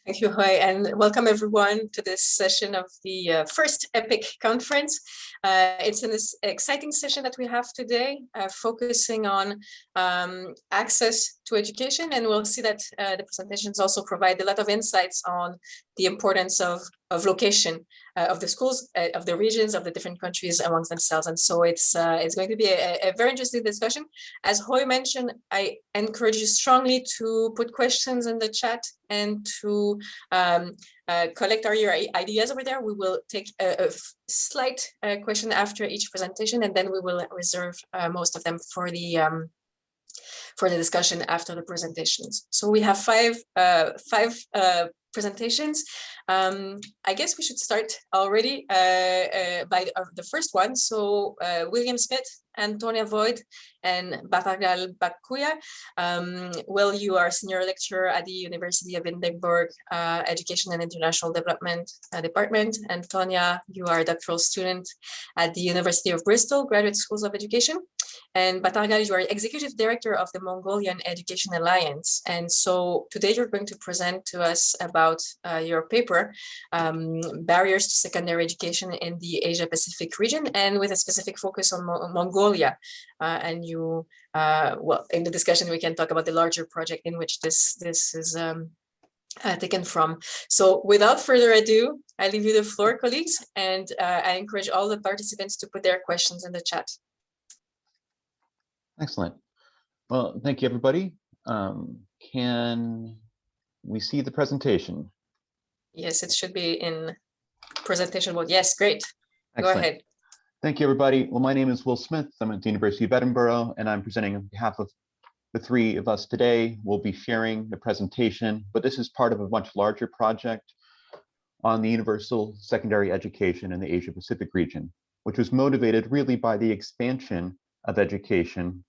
Thank you, Hoy, and welcome everyone to this session of the first EPIC conference. It's an exciting session that we have today, focusing on access to education, and we'll see that the presentations also provide a lot of insights on the importance of location of the schools, of the regions, of the different countries amongst themselves. And so it's going to be a very interesting discussion. As Hoy mentioned, I encourage you strongly to put questions in the chat and to collect your ideas over there. We will take a slight question after each presentation, and then we will reserve most of them for the discussion after the presentations. So we have five presentations. I guess we should start already by the first one. So William Smith, Antonia Voigt, and Batjargal Batkhuyag. Well, you are senior lecturer at the University of Edinburgh Education and International Development Department. Antonia, you are a doctoral student at the University of Bristol Graduate Schools of Education. And Batjargal, you are executive director of the Mongolian Education Alliance. And so today you're going to present to us about your paper, Barriers to Secondary Education in the Asia-Pacific region, and with a specific focus on Mongolia. And you, well, in the discussion, we can talk about the larger project in which this is taken from. So without further ado, I leave you the floor, colleagues, and I encourage all the participants to put their questions in the chat. Excellent. Well, thank you, everybody. Can we see the presentation? Yes, it should be in presentation mode. Yes, great. Excellent. Go ahead. Thank you, everybody. Well, my name is Will Smith. I'm at the University of Edinburgh, and I'm presenting on behalf of the three of us today. We'll be sharing the presentation, but this is part of a much larger project on the universal secondary education in the Asia-Pacific region, which was motivated really by the expansion of education,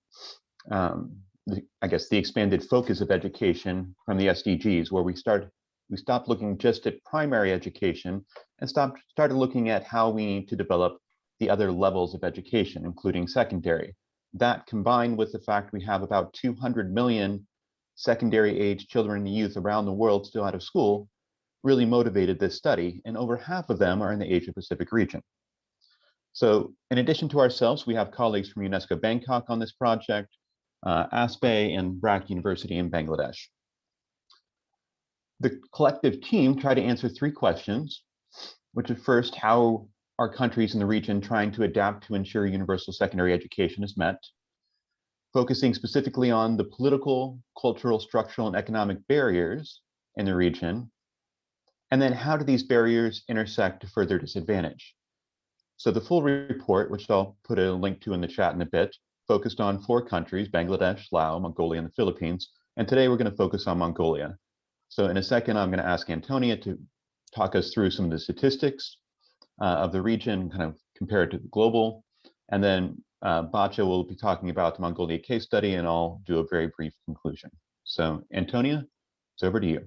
I guess the expanded focus of education from the SDGs, where we stopped looking just at primary education and started looking at how we need to develop the other levels of education, including secondary. That, combined with the fact we have about 200 million secondary age children and youth around the world still out of school, really motivated this study, and over half of them are in the Asia-Pacific region. So in addition to ourselves, we have colleagues from UNESCO Bangkok on this project, ASPE and BRAC University in Bangladesh. The collective team tried to answer three questions, which is first, how are countries in the region trying to adapt to ensure universal secondary education is met, focusing specifically on the political, cultural, structural, and economic barriers in the region, and then how do these barriers intersect to further disadvantage? So the full report, which I'll put a link to in the chat in a bit, focused on 4 countries, Bangladesh, Laos, Mongolia, and the Philippines. And today we're going to focus on Mongolia. So in a second, I'm going to ask Antonia to talk us through some of the statistics of the region, kind of compared to the global. And then Batja will be talking about the Mongolia case study, and I'll do a very brief conclusion. So Antonia, it's over to you.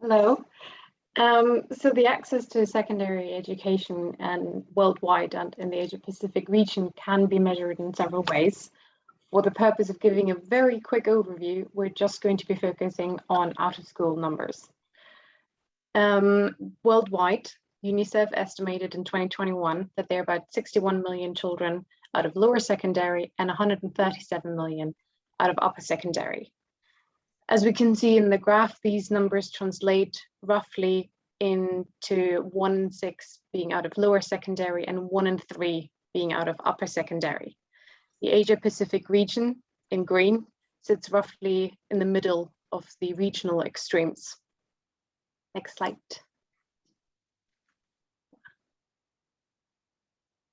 Hello. So the access to secondary education and worldwide and in the Asia-Pacific region can be measured in several ways. For the purpose of giving a very quick overview, we're just going to be focusing on out-of-school numbers. Worldwide, UNICEF estimated in 2021 that there are about 61 million children out of lower secondary and 137 million out of upper secondary. As we can see in the graph, these numbers translate roughly into 1 in 6 being out of lower secondary and 1 in 3 being out of upper secondary. The Asia-Pacific region in green sits roughly in the middle of the regional extremes. Next slide.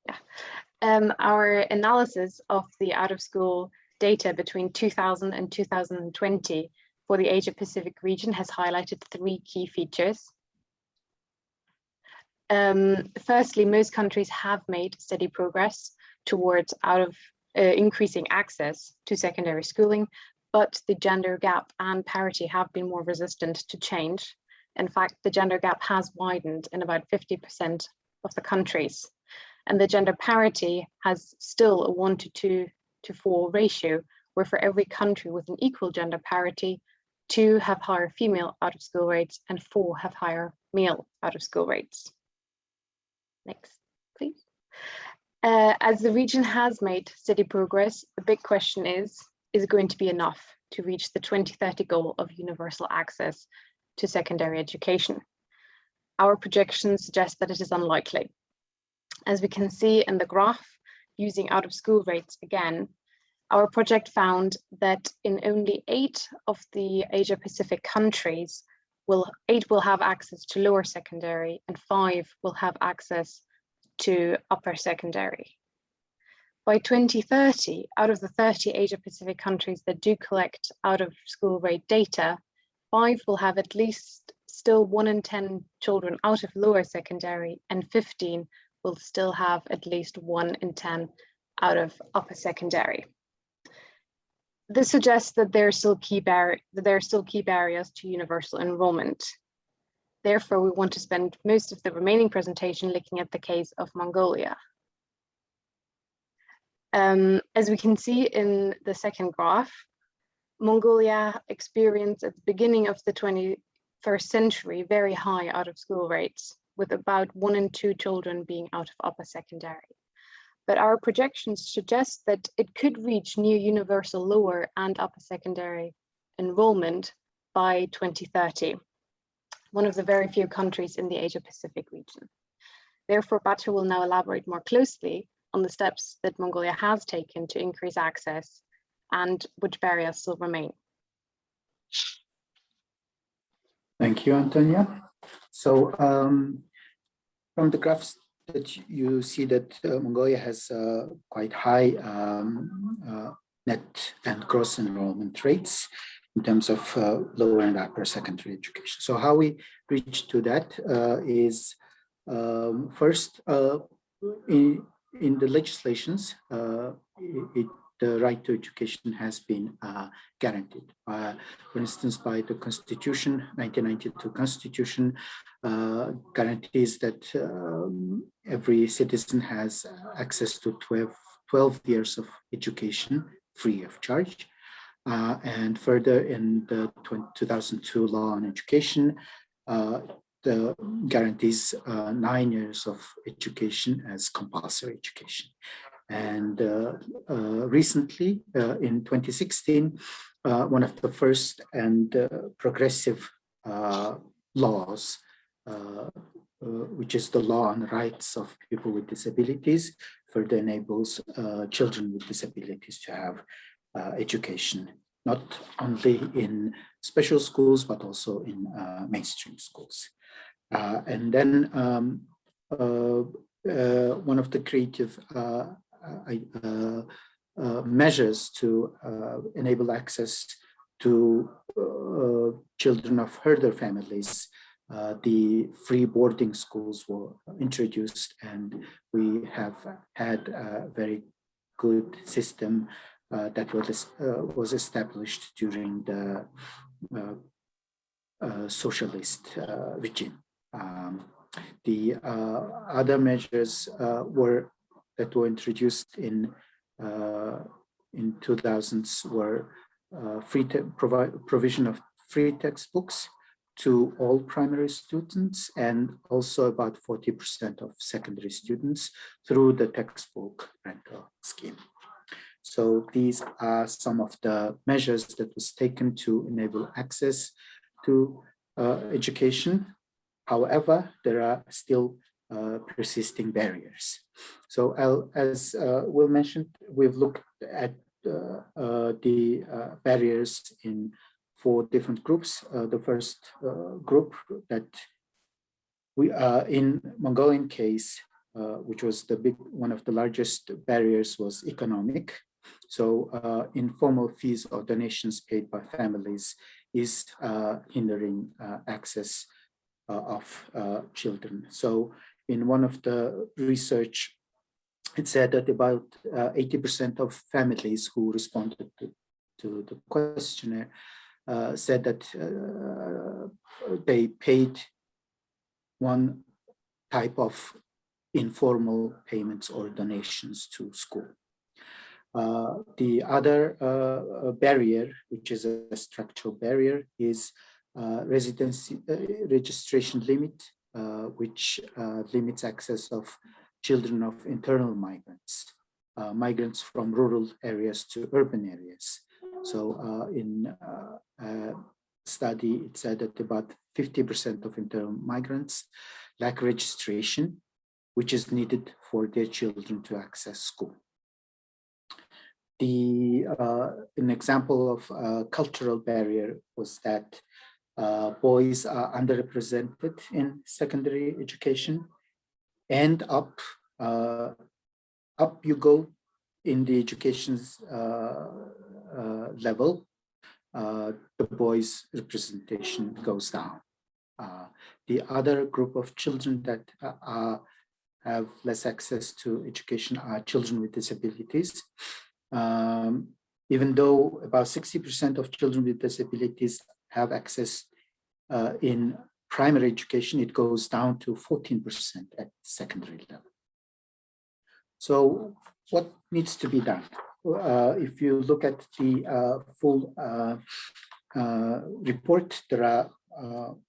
Yeah. Our analysis of the out-of-school data between 2000 and 2020 for the Asia-Pacific region has highlighted 3 key features. Firstly, most countries have made steady progress towards increasing access to secondary schooling, but the gender gap and parity have been more resistant to change. In fact, the gender gap has widened in about 50% of the countries, and the gender parity has still a 1 to 2 to 4 ratio, where for every country with an equal gender parity, 2 have higher female out-of-school rates, and 4 have higher male out-of-school rates. Next, please. As the region has made steady progress, the big question is it going to be enough to reach the 2030 goal of universal access to secondary education? Our projections suggest that it is unlikely. As we can see in the graph, using out-of-school rates again, our project found that in only 8 of the Asia-Pacific countries, 8 will have access to lower secondary and 5 will have access to upper secondary. By 2030, out of the 30 Asia-Pacific countries that do collect out-of-school rate data, 5 will have at least still 1 in 10 children out of lower secondary, and 15 will still have at least 1 in 10 out of upper secondary. This suggests that there are still key barriers to universal enrollment. Therefore, we want to spend most of the remaining presentation looking at the case of Mongolia. As we can see in the second graph, Mongolia experienced at the beginning of the 21st century very high out-of-school rates, with about 1 in 2 children being out of upper secondary. But our projections suggest that it could reach near universal lower and upper secondary enrollment by 2030, one of the very few countries in the Asia-Pacific region. Therefore, Batja will now elaborate more closely on the steps that Mongolia has taken to increase access and which barriers still remain. Thank you, Antonia. So from the graphs that you see that Mongolia has quite high net and gross enrollment rates in terms of lower and upper secondary education. So how we reach to that is first in the legislations, the right to education has been guaranteed. For instance, by the Constitution, 1992 Constitution guarantees that every citizen has access to 12 years of education free of charge. And further, in the 2002 law on education, the guarantees 9 years of education as compulsory education. And recently, in 2016, one of the first and progressive laws, which is the law on rights of people with disabilities, further enables children with disabilities to have education, not only in special schools, but also in mainstream schools. And then one of the creative measures to enable access to children of herder families, the free boarding schools were introduced, and we have had a very good system that was established during the socialist regime. The other measures that were introduced in 2000s were provision of free textbooks to all primary students, and also about 40% of secondary students through the textbook rental scheme. So these are some of the measures that was taken to enable access to education. However, there are still persisting barriers. So as Will mentioned, we've looked at the barriers in 4 different groups. The first group that we are in Mongolian case, which was one of the largest barriers, was economic. So informal fees or donations paid by families is hindering access of children. So in one of the research, it said that about 80% of families who responded to the questionnaire said that they paid one type of informal payments or donations to school. The other barrier, which is a structural barrier, is residency registration limit, which limits access of children of internal migrants, migrants from rural areas to urban areas. So in a study, it said that about 50% of internal migrants lack registration, which is needed for their children to access school. An example of cultural barrier was that boys are underrepresented in secondary education, and up you go in the education's level, the boys' representation goes down. The other group of children that have less access to education are children with disabilities. Even though about 60% of children with disabilities have access in primary education, it goes down to 14% at secondary level. So what needs to be done? If you look at the full report, there are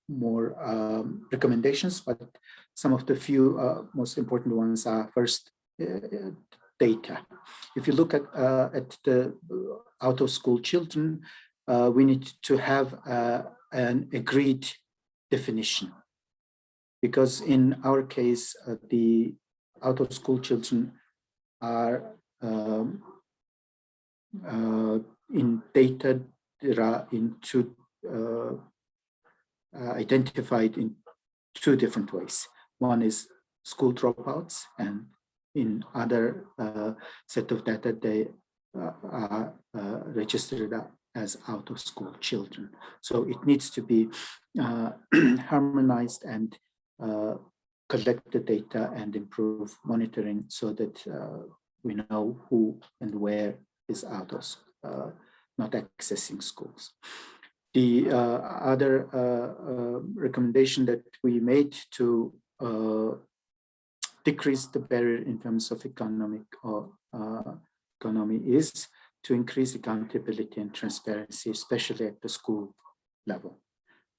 more recommendations, but some of the few most important ones are first, data. If you look at the out-of-school children, we need to have an agreed definition, because in our case, the out-of-school children are in data, there are identified in two different ways. One is school dropouts, and in other set of data, they are registered as out-of-school children. So it needs to be harmonized and collect the data and improve monitoring so that we know who and where is out of not accessing schools. The other recommendation that we made to decrease the barrier in terms of economy is to increase accountability and transparency, especially at the school level.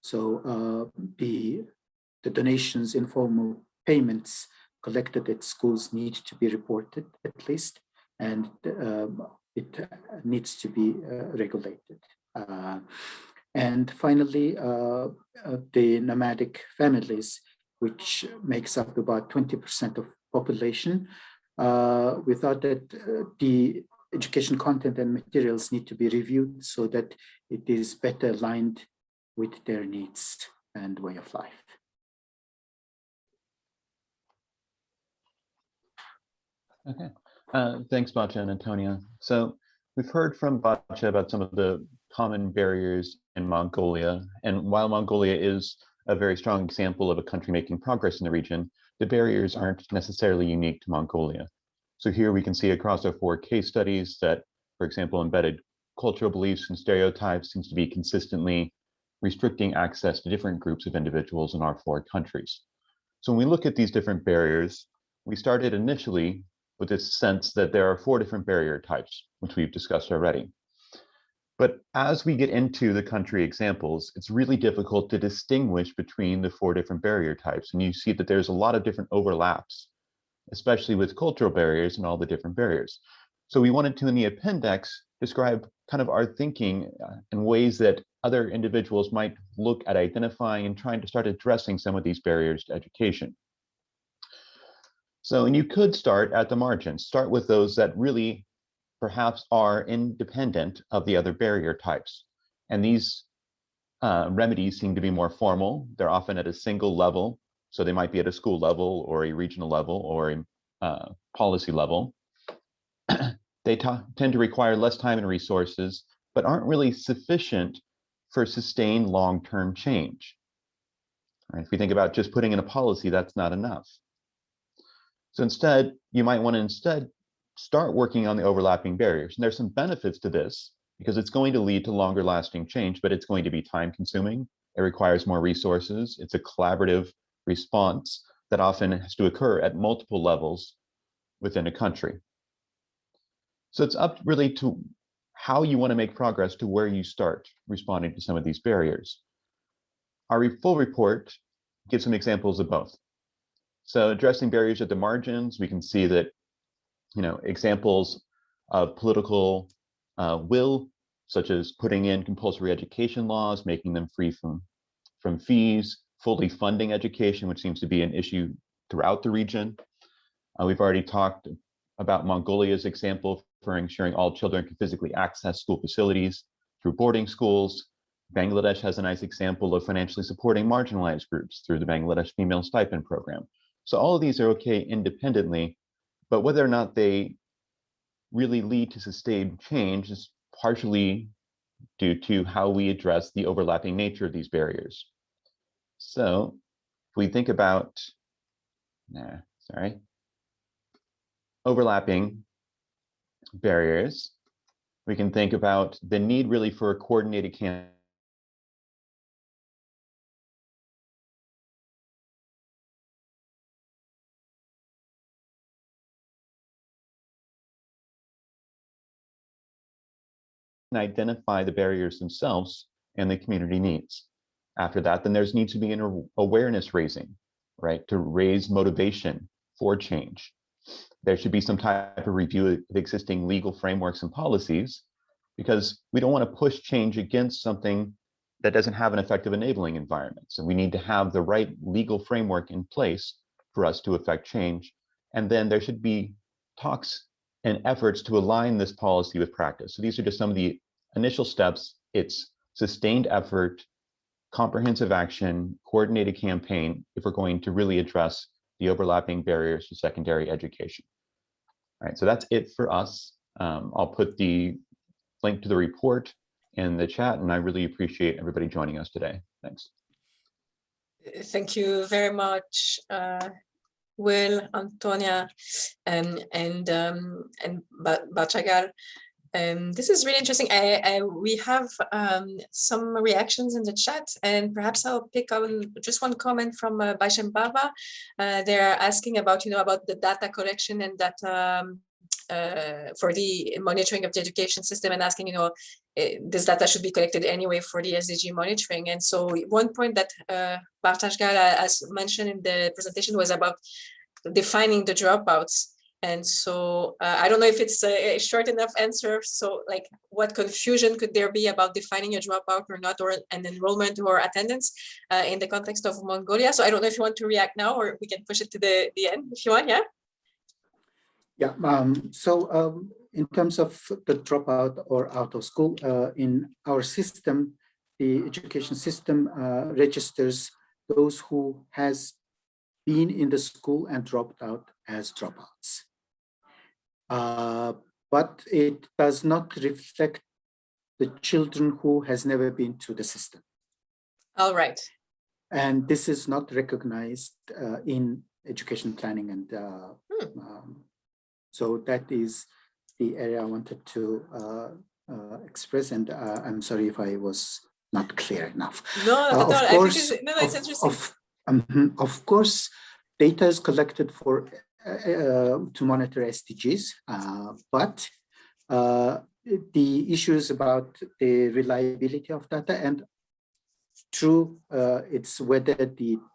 So the donations, informal payments collected at schools need to be reported at least, and it needs to be regulated. And finally, the nomadic families, which makes up about 20% of population, we thought that the education content and materials need to be reviewed so that it is better aligned with their needs and way of life. Okay, thanks, Batja and Antonia. So we've heard from Batja about some of the common barriers in Mongolia, and while Mongolia is a very strong example of a country making progress in the region, the barriers aren't necessarily unique to Mongolia. So here we can see across our 4 case studies that, for example, embedded cultural beliefs and stereotypes seems to be consistently restricting access to different groups of individuals in our 4 countries. So when we look at these different barriers, we started initially with this sense that there are 4 different barrier types, which we've discussed already. But as we get into the country examples, it's really difficult to distinguish between the 4 different barrier types. And you see that there's a lot of different overlaps, especially with cultural barriers and all the different barriers. So we wanted to, in the appendix, describe kind of our thinking in ways that other individuals might look at identifying and trying to start addressing some of these barriers to education. So, and you could start at the margins, start with those that really perhaps are independent of the other barrier types. And these remedies seem to be more formal. They're often at a single level. So they might be at a school level or a regional level or a policy level. They tend to require less time and resources, but aren't really sufficient for sustained long-term change. Right? If we think about just putting in a policy, that's not enough. So instead, you might want to start working on the overlapping barriers. And there's some benefits to this because it's going to lead to longer lasting change, but it's going to be time consuming. It requires more resources. It's a collaborative response that often has to occur at multiple levels within a country. So it's up really to how you want to make progress to where you start responding to some of these barriers. Our full report gives some examples of both. So addressing barriers at the margins, we can see that, examples of political will, such as putting in compulsory education laws, making them free from fees, fully funding education, which seems to be an issue throughout the region. We've already talked about Mongolia's example for ensuring all children can physically access school facilities through boarding schools. Bangladesh has a nice example of financially supporting marginalized groups through the Bangladesh Female Stipend Program. So all of these are okay independently, but whether or not they really lead to sustained change is partially due to how we address the overlapping nature of these barriers. So if we think about, overlapping barriers, we can think about the need really for a coordinated campaign and identify the barriers themselves and the community needs. After that, then there's needs to be an awareness raising, right, to raise motivation for change. There should be some type of review of existing legal frameworks and policies, because we don't want to push change against something that doesn't have an effective enabling environment. So we need to have the right legal framework in place for us to affect change. And then there should be talks and efforts to align this policy with practice. So these are just some of the initial steps. It's sustained effort, comprehensive action, coordinated campaign, if we're going to really address the overlapping barriers to secondary education. All right, so that's it for us. I'll put the link to the report in the chat, and I really appreciate everybody joining us today. Thanks. Thank you very much, Will, Antonia, and Batjargal. This is really interesting. We have some reactions in the chat, and perhaps I'll pick on just one comment from Baishem Baba. They're asking about, about the data collection and data for the monitoring of the education system, and asking, this data should be collected anyway for the SDG monitoring. And so one point that Batjargal, as mentioned in the presentation, was about defining the dropouts. And so I don't know if it's a short enough answer. So like, what confusion could there be about defining a dropout or not, or an enrollment or attendance in the context of Mongolia? So I don't know if you want to react now, or we can push it to the end if you want, yeah? Yeah, in terms of the dropout or out of school, in our system, the education system registers those who has been in the school and dropped out as dropouts. But it does not reflect the children who has never been to the system. All right. And this is not recognized in education planning, and so that is the area I wanted to express, and I'm sorry if I was not clear enough. No, not at all. It's interesting. Of course, data is collected for to monitor SDGs, but the issues about the reliability of data, and it's whether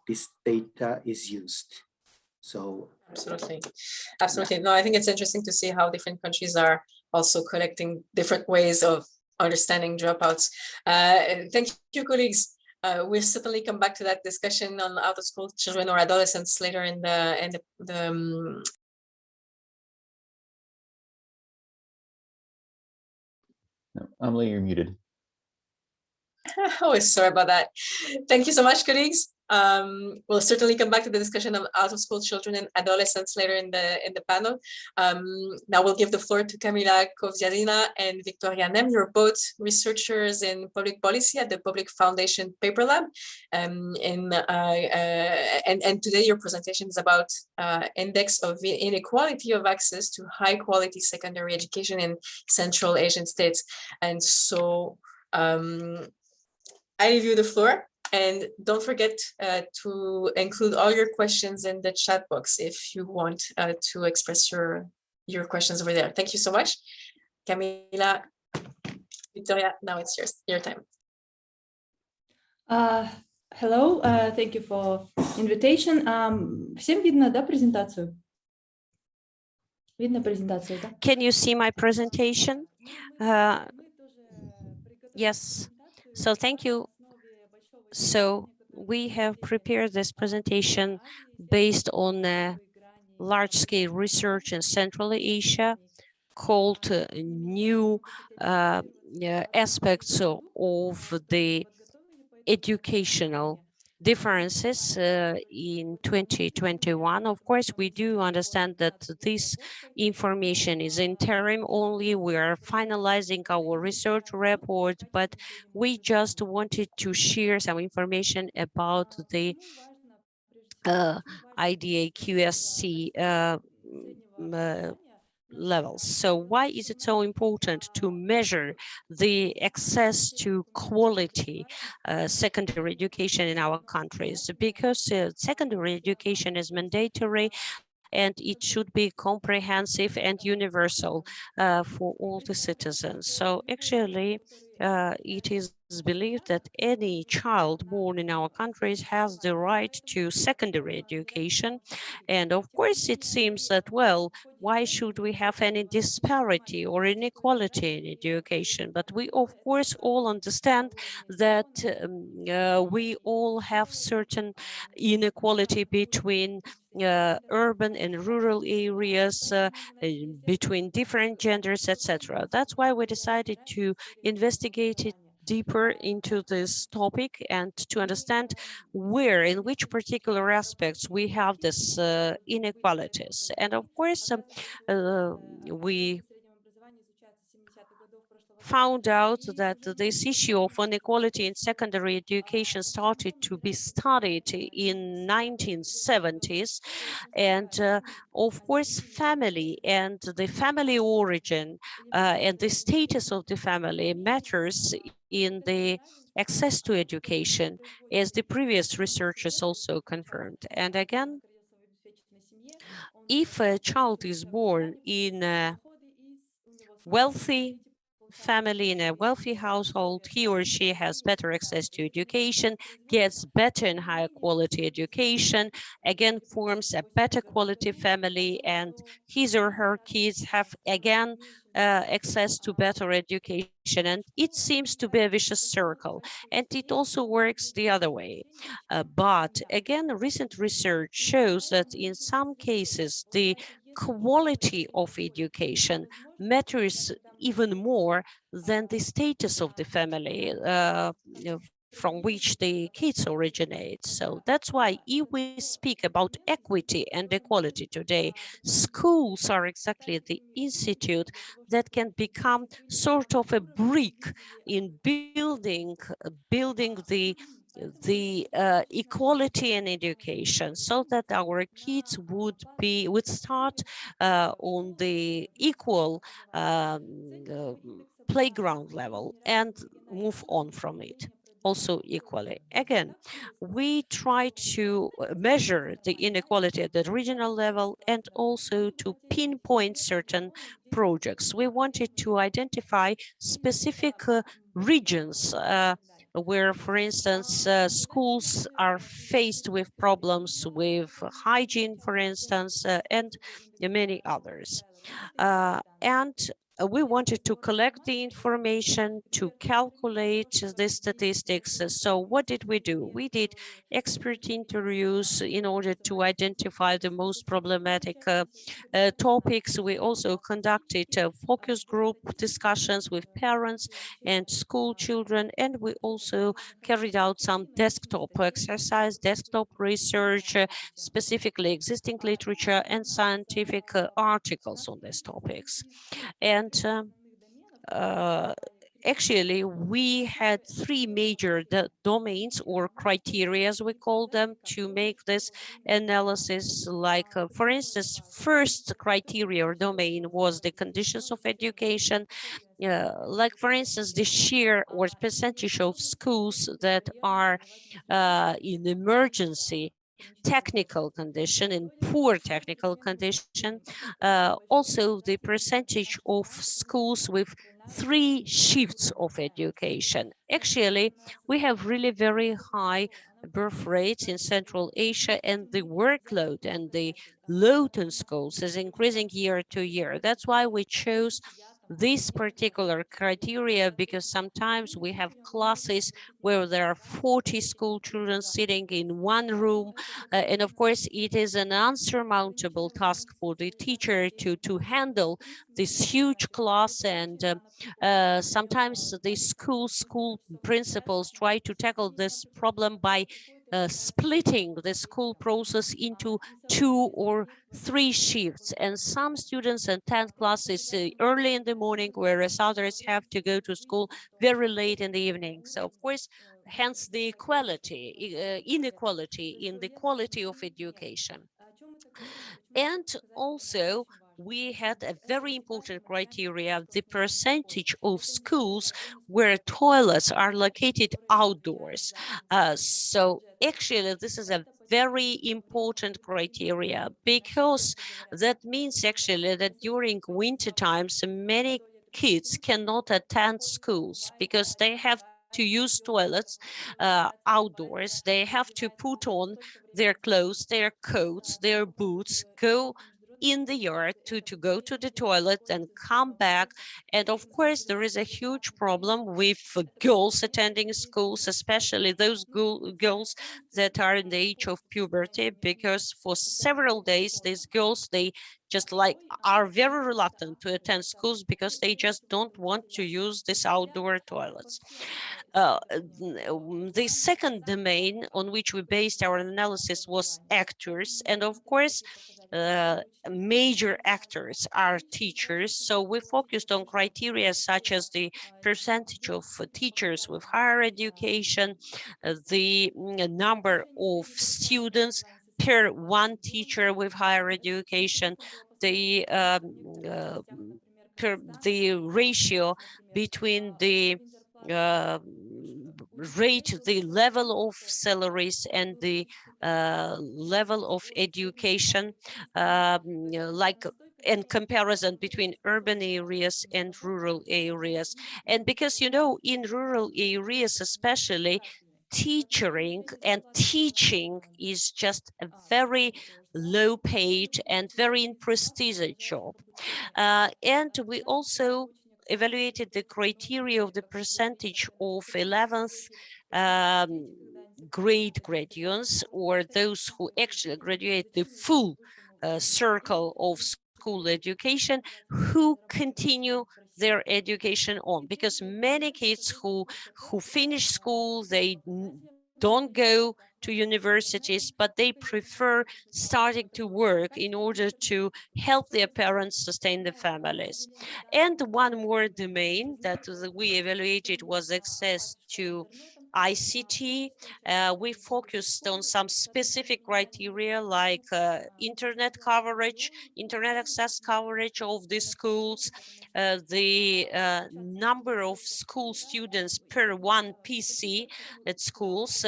this data is used. So absolutely. No, I think it's interesting to see how different countries are also collecting different ways of understanding dropouts. Thank you, colleagues. We'll certainly come back to that discussion on out of school children or adolescents later in the No, Amélie, you're muted. Oh, sorry about that. Thank you so much, colleagues. We'll certainly come back to the discussion of out-of-school children and adolescents later in the panel. Now we'll give the floor to Kamila Kovyazina and Victoria Nem. You're both researchers in public policy at the Public Foundation Paper Lab. And today your presentation is about index of inequality of access to high-quality secondary education in Central Asian states. And so I leave you the floor, and don't forget to include all your questions in the chat box if you want to express your questions over there. Thank you so much. Kamila, Victoria, now it's your time. Hello, thank you for invitation. Всем видно, да, презентацию? Видно презентацию, да? Can you see my presentation? Yes. So thank you. So we have prepared this presentation based on large-scale research in Central Asia called new aspects of the educational differences in 2021. Of course, we do understand that this information is interim only. We are finalizing our research report, but we just wanted to share some information about the IDA QSC levels. So why is it so important to measure the access to quality secondary education in our countries? Because secondary education is mandatory and it should be comprehensive and universal for all the citizens. So actually, it is believed that any child born in our countries has the right to secondary education. And of course, it seems that, well, why should we have any disparity or inequality in education? But we, of course, all understand that we all have certain inequality between urban and rural areas, between different genders, etc. That's why we decided to investigate it deeper into this topic and to understand where, in which particular aspects we have this inequalities. And of course, we found out that this issue of inequality in secondary education started to be studied in 1970s. And of course, family and the family origin and the status of the family matters in the access to education, as the previous researchers also confirmed. And again, if a child is born in a wealthy family, in a wealthy household, he or she has better access to education, gets better and higher quality education, again forms a better quality family, and his or her kids have again access to better education. And it seems to be a vicious circle, and it also works the other way. But again, recent research shows that in some cases, the quality of education matters even more than the status of the family from which the kids originate. So that's why if we speak about equity and equality today, schools are exactly the institute that can become sort of a brick in building the equality in education, so that our kids would start on the equal playground level and move on from it also equally. Again, we try to measure the inequality at the regional level and also to pinpoint certain projects. We wanted to identify specific regions where, for instance, schools are faced with problems with hygiene, for instance, and many others. We wanted to collect the information, to calculate the statistics. So what did we do? We did expert interviews in order to identify the most problematic topics. We also conducted focus group discussions with parents and school children, and we also carried out some desktop exercise, desktop research, specifically existing literature and scientific articles on these topics. And actually, we had three major domains or criteria, as we call them, to make this analysis. Like, for instance, first criteria or domain was the conditions of education. Like, for instance, the share or percentage of schools that are in emergency technical condition, in poor technical condition. Also, the percentage of schools with 3 shifts of education. Actually, we have really very high birth rates in Central Asia, and the workload and the load on schools is increasing year to year. That's why we chose this particular criteria, because sometimes we have classes where there are 40 school children sitting in one room, and of course it is an unsurmountable task for the teacher to handle this huge class, and sometimes the school principals try to tackle this problem by splitting the school process into 2 or 3 shifts, and some students attend classes early in the morning, whereas others have to go to school very late in the evening. So of course, hence the inequality in the quality of education. And also, we had a very important criteria, the percentage of schools where toilets are located outdoors. So actually, this is a very important criteria, because that means actually that during winter times, many kids cannot attend schools because they have to use toilets outdoors. They have to put on their clothes, their coats, their boots, go in the yard to go to the toilet and come back. And of course, there is a huge problem with girls attending schools, especially those girls that are in the age of puberty, because for several days, these girls, they just like are very reluctant to attend schools because they just don't want to use these outdoor toilets. The second domain on which we based our analysis was actors, and of course, major actors are teachers. So we focused on criteria such as the percentage of teachers with higher education, the number of students per one teacher with higher education, the the ratio between the rate, the level of salaries and the level of education, like in comparison between urban areas and rural areas. And because, you know, in rural areas especially, teaching is just a very low paid and very prestigious job. And we also evaluated the criteria of the percentage of 11th grade graduates, or those who actually graduate the full circle of school education, who continue their education on, because many kids who finish school, they don't go to universities, but they prefer starting to work in order to help their parents sustain the families. And one more domain that we evaluated was access to ICT. We focused on some specific criteria like internet coverage, internet access coverage of the schools, the number of school students per one PC at schools,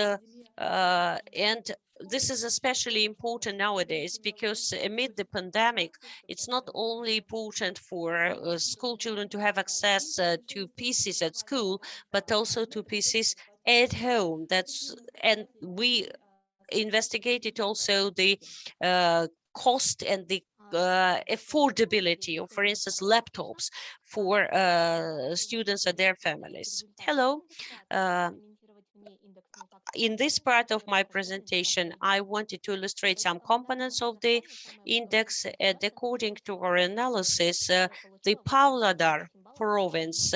and this is especially important nowadays because amid the pandemic, it's not only important for school children to have access to PCs at school, but also to PCs at home. And we investigated also the cost and the affordability of, for instance, laptops for students and their families. Hello. In this part of my presentation, I wanted to illustrate some components of the index, and according to our analysis, the Pavlodar province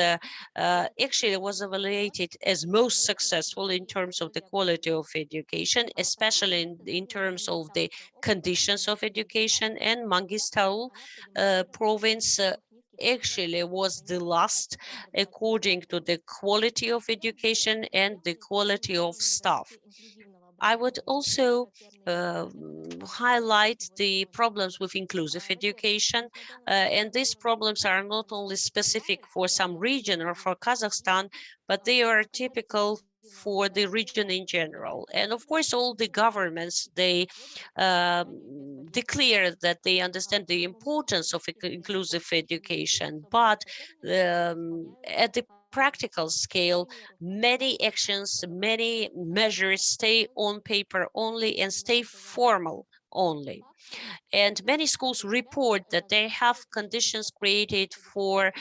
actually was evaluated as most successful in terms of the quality of education, especially in terms of the conditions of education, and Mangistau province actually was the last according to the quality of education and the quality of staff. I would also highlight the problems with inclusive education, and these problems are not only specific for some region or for Kazakhstan, but they are typical for the region in general. And of course, all the governments, they declare that they understand the importance of inclusive education, but at the practical scale, many actions, many measures stay on paper only and stay formal only. And many schools report that they have conditions created for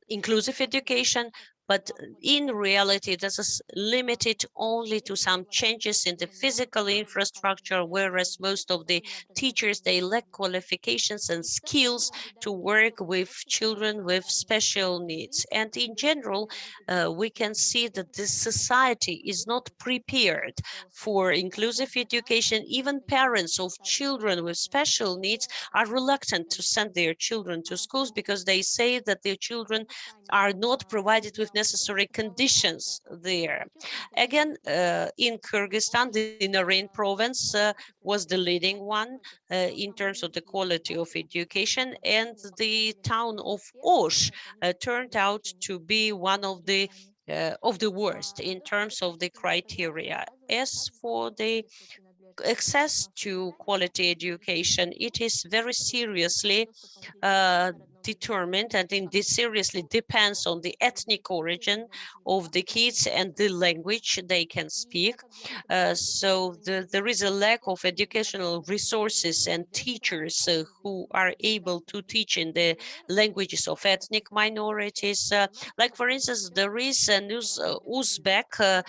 inclusive education, but in reality, this is limited only to some changes in the physical infrastructure, whereas most of the teachers, they lack qualifications and skills to work with children with special needs. And in general, we can see that this society is not prepared for inclusive education. Even parents of children with special needs are reluctant to send their children to schools because they say that their children are not provided with necessary conditions there. Again, in Kyrgyzstan, the Naren province was the leading one in terms of the quality of education, and the town of Osh turned out to be one of the worst in terms of the criteria. As for the access to quality education, it is very seriously determined, and this seriously depends on the ethnic origin of the kids and the language they can speak. So there is a lack of educational resources and teachers who are able to teach in the languages of ethnic minorities. Like, for instance, there is an Uzbek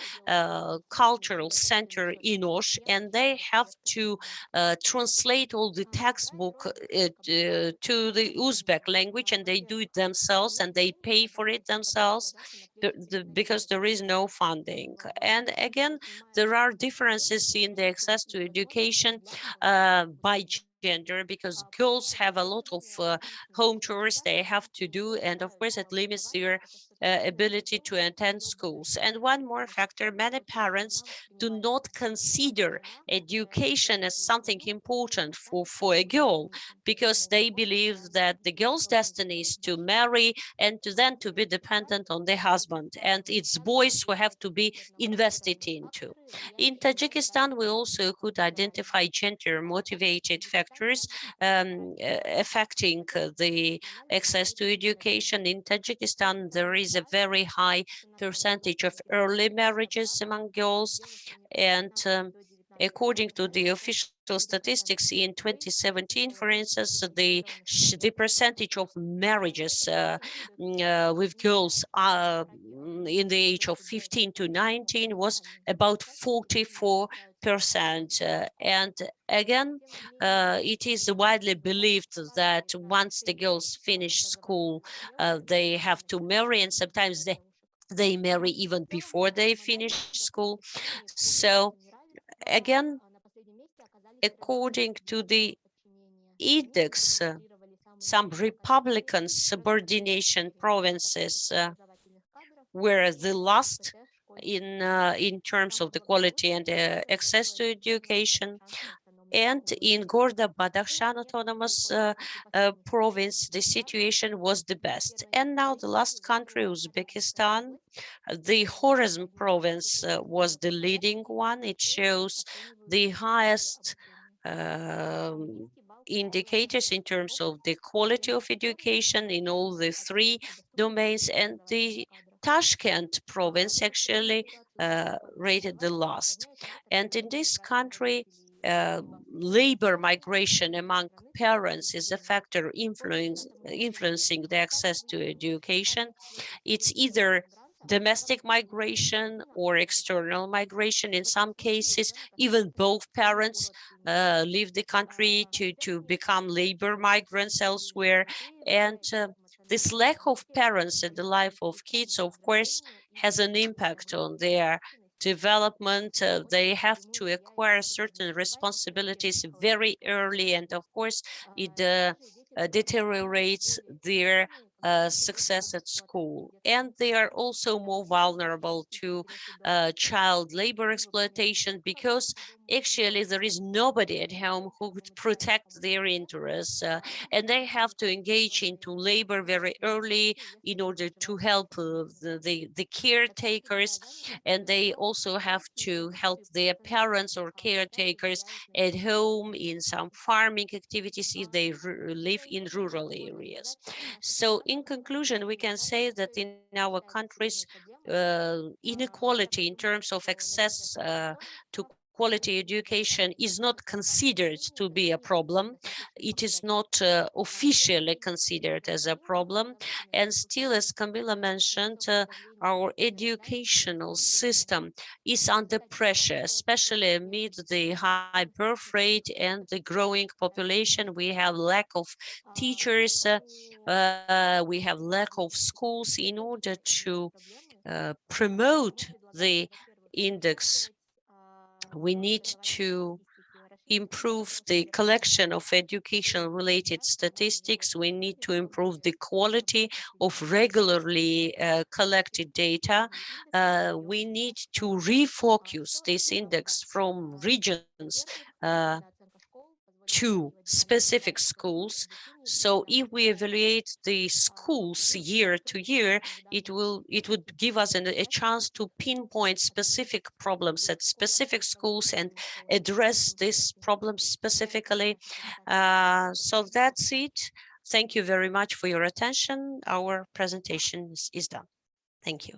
cultural center in Osh, and they have to translate all the textbook to the Uzbek language, and they do it themselves and they pay for it themselves because there is no funding. And again, there are differences in the access to education by gender, because girls have a lot of home chores they have to do, and of course it limits their ability to attend schools. And one more factor, many parents do not consider education as something important for a girl, because they believe that the girl's destiny is to marry and then to be dependent on the husband, and it's boys who have to be invested into. In Tajikistan, we also could identify gender motivated factors affecting the access to education. In Tajikistan, there is a very high percentage of early marriages among girls, and according to the official statistics in 2017, for instance, the percentage of marriages with girls in the age of 15 to 19 was about 44%. And again, it is widely believed that once the girls finish school, they have to marry, and sometimes they marry even before they finish school. So again, according to the edicts, some Republican subordination provinces were the last in terms of the quality and access to education. And in Gorda-Badakhshan Autonomous Province, the situation was the best. And now the last country, Uzbekistan, the Khorazm province was the leading one. It shows the highest indicators in terms of the quality of education in all the three domains, and the Tashkent province actually rated the last. And in this country, labor migration among parents is a factor influencing the access to education. It's either domestic migration or external migration. In some cases, even both parents leave the country to become labor migrants elsewhere. And this lack of parents in the life of kids, of course, has an impact on their development. They have to acquire certain responsibilities very early, and of course it deteriorates their success at school, and they are also more vulnerable to child labor exploitation, because actually there is nobody at home who would protect their interests, and they have to engage into labor very early in order to help the caretakers, and they also have to help their parents or caretakers at home in some farming activities if they live in rural areas. So in conclusion, we can say that in our countries, inequality in terms of access to quality education is not considered to be a problem. It is not officially considered as a problem. And still, as Kamila mentioned, our educational system is under pressure, especially amid the high birth rate and the growing population. We have lack of teachers, we have lack of schools. In order to promote the index, we need to improve the collection of education-related statistics. We need to improve the quality of regularly collected data. We need to refocus this index from regions to specific schools. So if we evaluate the schools year to year, it would give us a chance to pinpoint specific problems at specific schools and address these problems specifically. So that's it. Thank you very much for your attention. Our presentation is done. Thank you.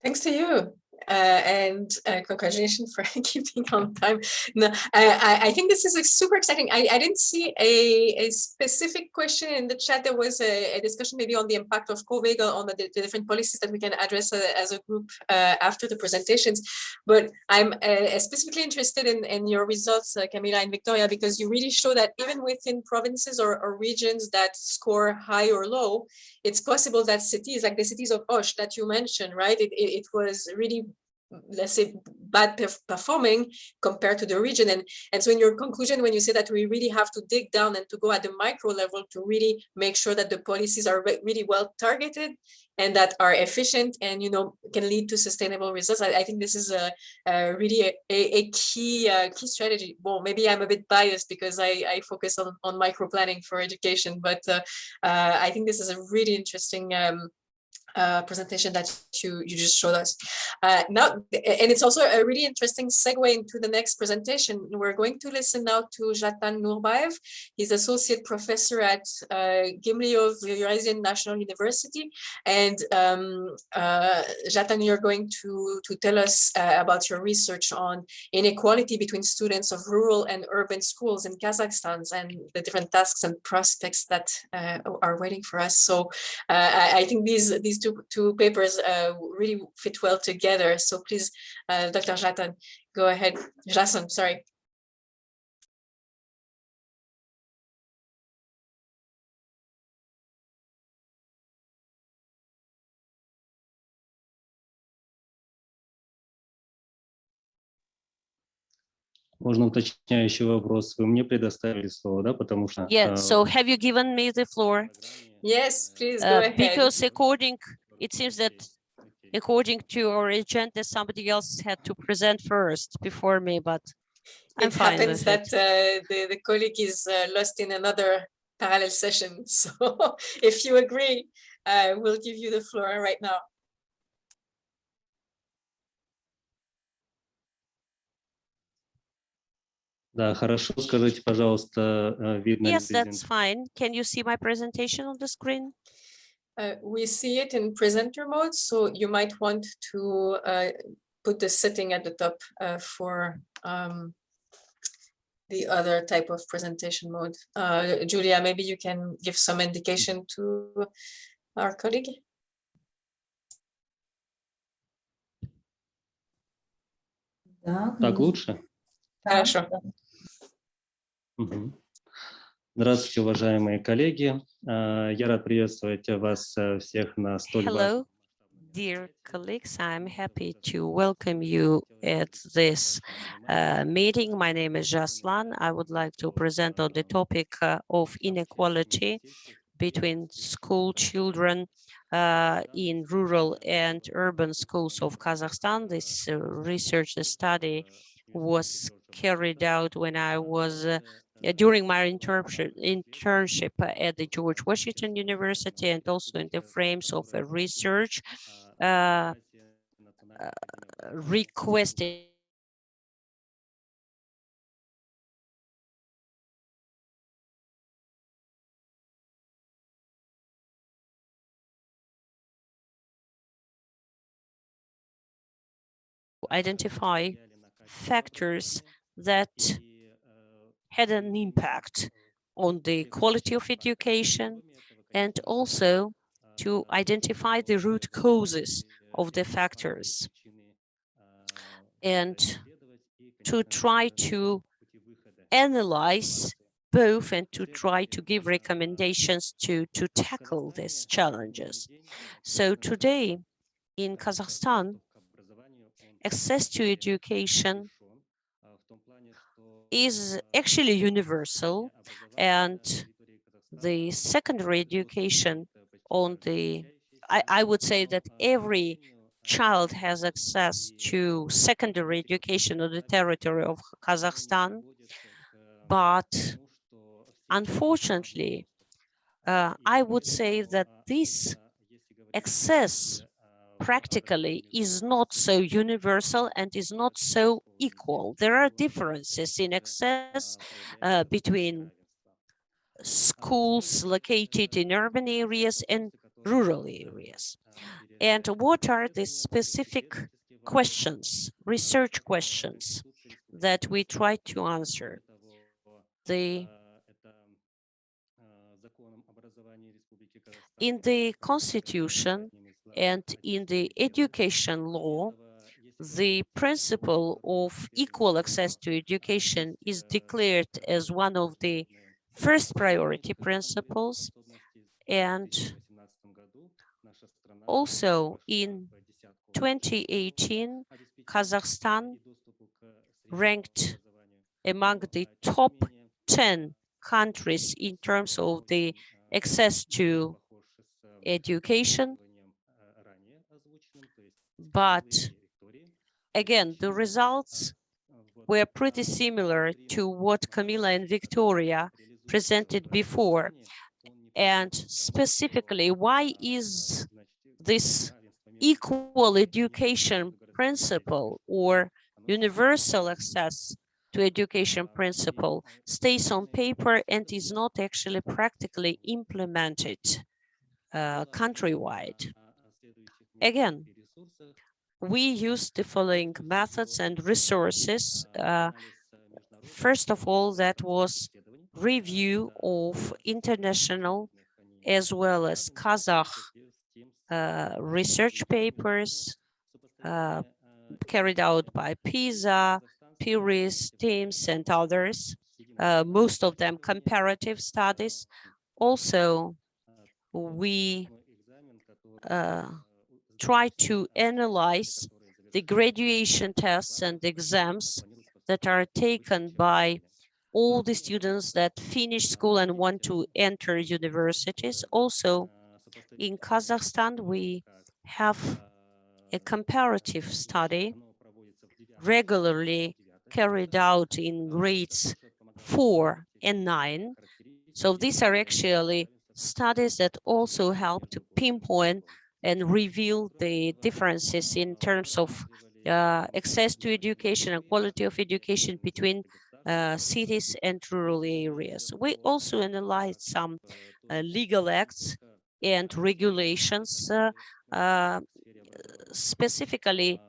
Thanks to you. And congratulations for keeping on time. No, I think this is super exciting. I didn't see a specific question in the chat. There was a discussion maybe on the impact of COVID on the different policies that we can address as a group after the presentations. But I'm specifically interested in your results, Kamila and Victoria, because you really show that even within provinces or regions that score high or low, it's possible that cities, like the cities of Osh that you mentioned, right? It was really, let's say, bad performing compared to the region. And so in your conclusion, when you say that we really have to dig down and to go at the micro level to really make sure that the policies are really well targeted and that are efficient and, you know, can lead to sustainable results. I think this is really a key strategy. Well, maybe I'm a bit biased because I focus on micro planning for education, but I think this is a really interesting presentation that you just showed us. Now, and it's also a really interesting segue into the next presentation. We're going to listen now to Zhaslan Nurbaev. He's associate professor at Gimli of the Eurasian National University. And Zhaslan, you're going to tell us about your research on inequality between students of rural and urban schools in Kazakhstan and the different tasks and prospects that are waiting for us. So I think these two papers really fit well together. So please, Dr. Zhaslan, go ahead. Zhaslan, sorry. Можно уточняющий вопрос? Вы мне предоставили слово, да? Потому что... Yeah, so have you given me the floor? Yes, please go ahead. Because it seems that according to our agenda, somebody else had to present first before me, but I'm fine with it. It happens that the colleague is lost in another parallel session. So if you agree, we'll give you the floor right now. Да, хорошо. Скажите, пожалуйста, видно ли Yes, that's fine. Can you see my presentation on the screen? We see it in presenter mode, so you might want to put the setting at the top for the other type of presentation mode. Julia, maybe you can give some indication to our colleague. Так лучше? Хорошо. Здравствуйте, уважаемые коллеги. Я рад приветствовать вас всех на столь важном... Hello, dear colleagues. I'm happy to welcome you at this meeting. My name is Zhaslan. I would like to present on the topic of inequality between school children in rural and urban schools of Kazakhstan. This research study was carried out when I was during my internship at the George Washington University, and also in the frames of a research requested identify factors that had an impact on the quality of education, and also to identify the root causes of the factors, and to try to analyze both and to try to give recommendations to tackle these challenges. So today in Kazakhstan, access to education is actually universal, and the secondary education on the, I would say that every child has access to secondary education on the territory of Kazakhstan, but unfortunately, I would say that this access practically is not so universal and is not so equal. There are differences in access between schools located in urban areas and rural areas. And what are the specific questions, research questions that we try to answer? In the constitution and in the education law, the principle of equal access to education is declared as one of the first priority principles. And also in 2018, Kazakhstan ranked among the top 10 countries in terms of the access to education. But again, the results were pretty similar to what Kamila and Victoria presented before. And specifically, why is this equal education principle or universal access to education principle stays on paper and is not actually practically implemented countrywide? Again, we use the following methods and resources. First of all, that was review of international as well as Kazakh research papers carried out by PISA, PIRIS, TIMSS, and others, most of them comparative studies. Also, we try to analyze the graduation tests and exams that are taken by all the students that finish school and want to enter universities. Also, in Kazakhstan, we have a comparative study regularly carried out in grades 4 and 9. So these are actually studies that also help to pinpoint and reveal the differences in terms of access to education and quality of education between cities and rural areas. We also analyzed some legal acts and regulations, specifically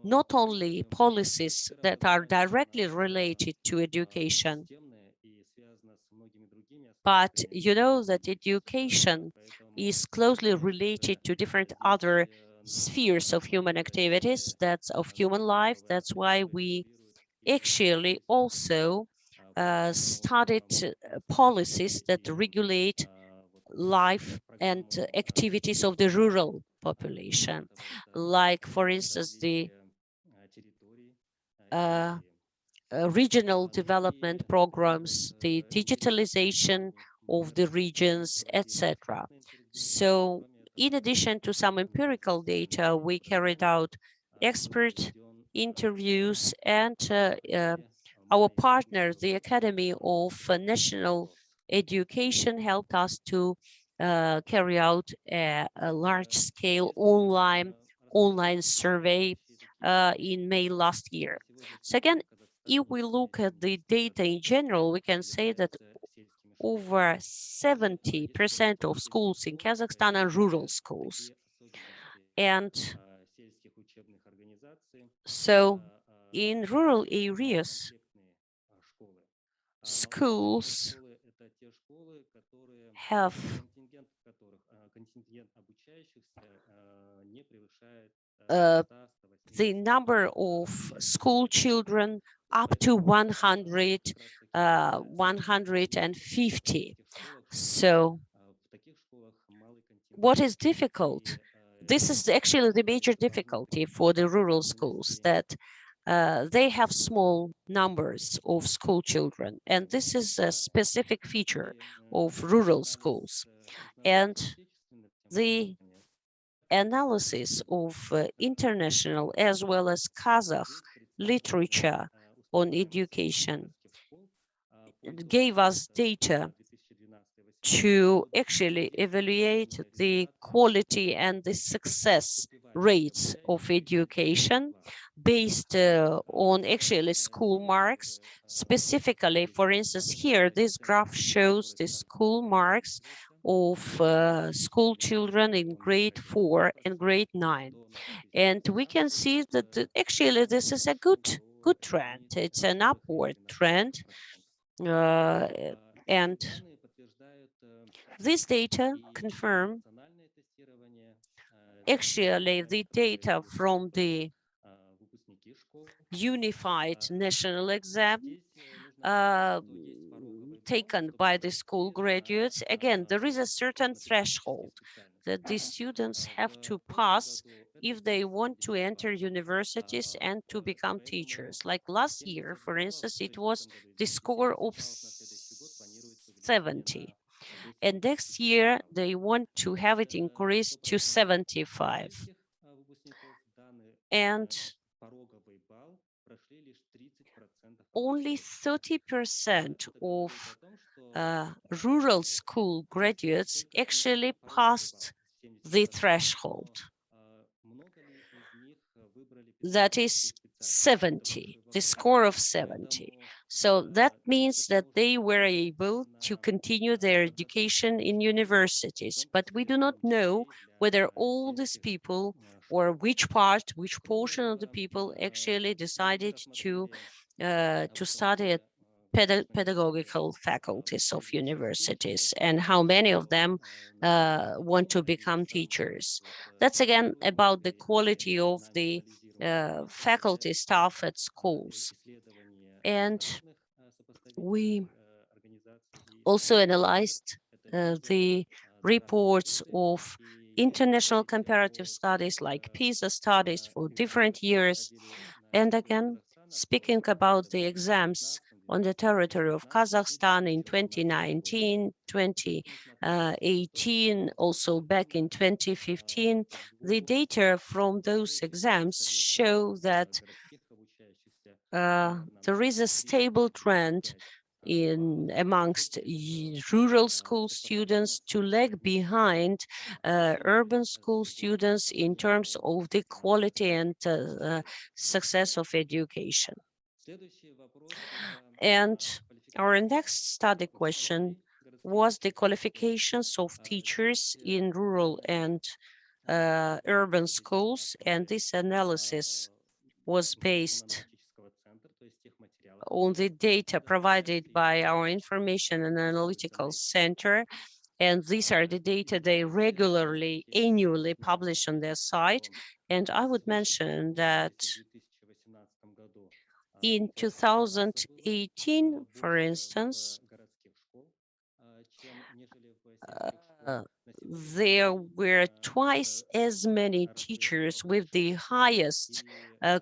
not only policies that are directly related to education, but you know that education is closely related to different other spheres of human activities, that's of human life. That's why we actually also studied policies that regulate life and activities of the rural population, like, for instance, the regional development programs, the digitalization of the regions, etc. So in addition to some empirical data, we carried out expert interviews, and our partner, the Academy of National Education, helped us to carry out a large-scale online survey in May last year. So again, if we look at the data in general, we can say that over 70% of schools in Kazakhstan are rural schools. And so in rural areas, schools have the number of school children up to 100, 150. So what is difficult? This is actually the major difficulty for the rural schools, that they have small numbers of school children, and this is a specific feature of rural schools. And the analysis of international as well as Kazakh literature on education gave us data to actually evaluate the quality and the success rates of education based on actually school marks. Specifically, for instance, here, this graph shows the school marks of school children in grade 4 and grade 9. And we can see that actually this is a good trend. It's an upward trend. And this data confirm actually the data from the unified national exam taken by the school graduates. Again, there is a certain threshold that the students have to pass if they want to enter universities and to become teachers. Like last year, for instance, it was the score of 70. And next year, they want to have it increased to 75. And only 30% of rural school graduates actually passed the threshold. That is 70, the score of 70. So that means that they were able to continue their education in universities, but we do not know whether all these people or which portion of the people actually decided to study at pedagogical faculties of universities, and how many of them want to become teachers. That's again about the quality of the faculty staff at schools. And we also analyzed the reports of international comparative studies like PISA studies for different years. And again, speaking about the exams on the territory of Kazakhstan in 2019, 2018, also back in 2015, the data from those exams show that there is a stable trend amongst rural school students to lag behind urban school students in terms of the quality and success of education. And our next study question was the qualifications of teachers in rural and urban schools, and this analysis was based on the data provided by our Information and Analytical Center. And these are the data they regularly, annually publish on their site. And I would mention that in 2018, for instance, there were twice as many teachers with the highest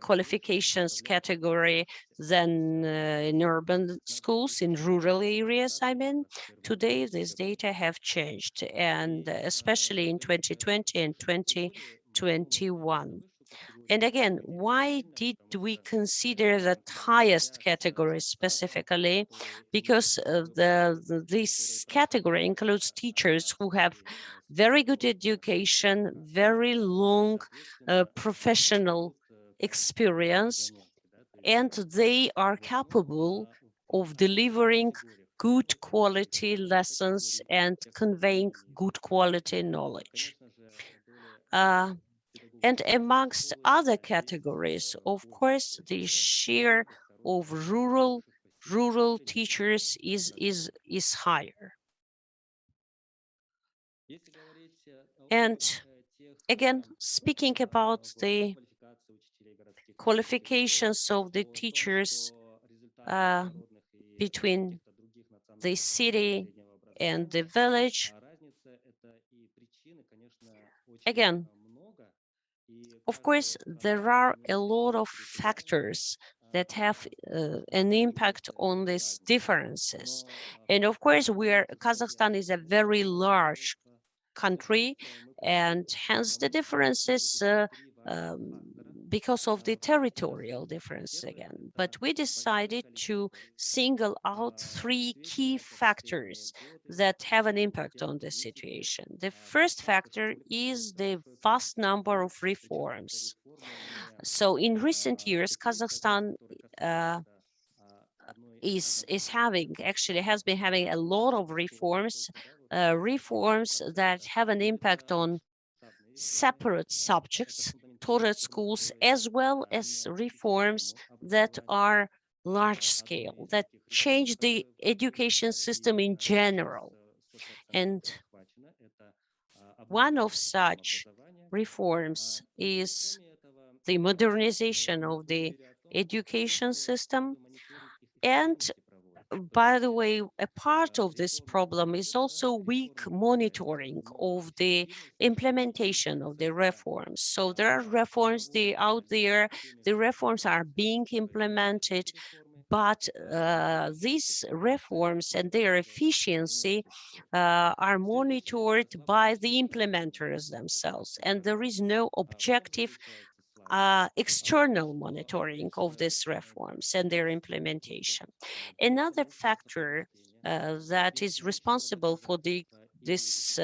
qualifications category than in urban schools, in rural areas, I mean. Today, this data have changed, and especially in 2020 and 2021. And again, why did we consider the highest category specifically? Because this category includes teachers who have very good education, very long professional experience, and they are capable of delivering good quality lessons and conveying good quality knowledge. And amongst other categories, of course, the share of rural teachers is higher. And again, speaking about the qualifications of the teachers between the city and the village, again, of course, there are a lot of factors that have an impact on these differences. And of course, Kazakhstan is a very large country, and hence the differences because of the territorial difference again. But we decided to single out three key factors that have an impact on the situation. The first factor is the vast number of reforms. So in recent years, Kazakhstan has been having a lot of reforms, reforms that have an impact on separate subjects taught at schools, as well as reforms that are large scale, that change the education system in general. And one of such reforms is the modernization of the education system. And by the way, a part of this problem is also weak monitoring of the implementation of the reforms. So there are reforms out there, the reforms are being implemented, but these reforms and their efficiency are monitored by the implementers themselves, and there is no objective external monitoring of these reforms and their implementation. Another factor that is responsible for this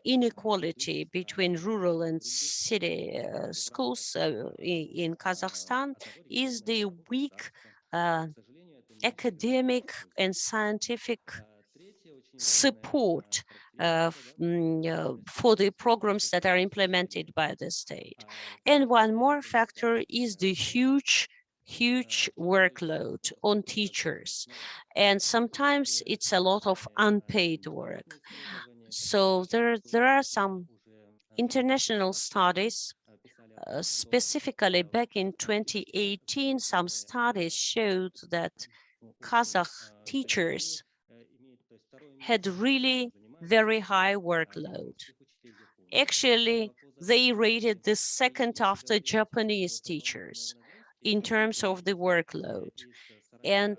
inequality between rural and city schools in Kazakhstan is the weak academic and scientific support for the programs that are implemented by the state. And one more factor is the huge workload on teachers. And sometimes it's a lot of unpaid work. So there are some international studies, specifically back in 2018, some studies showed that Kazakh teachers had really very high workload. Actually, they rated the second after Japanese teachers in terms of the workload. And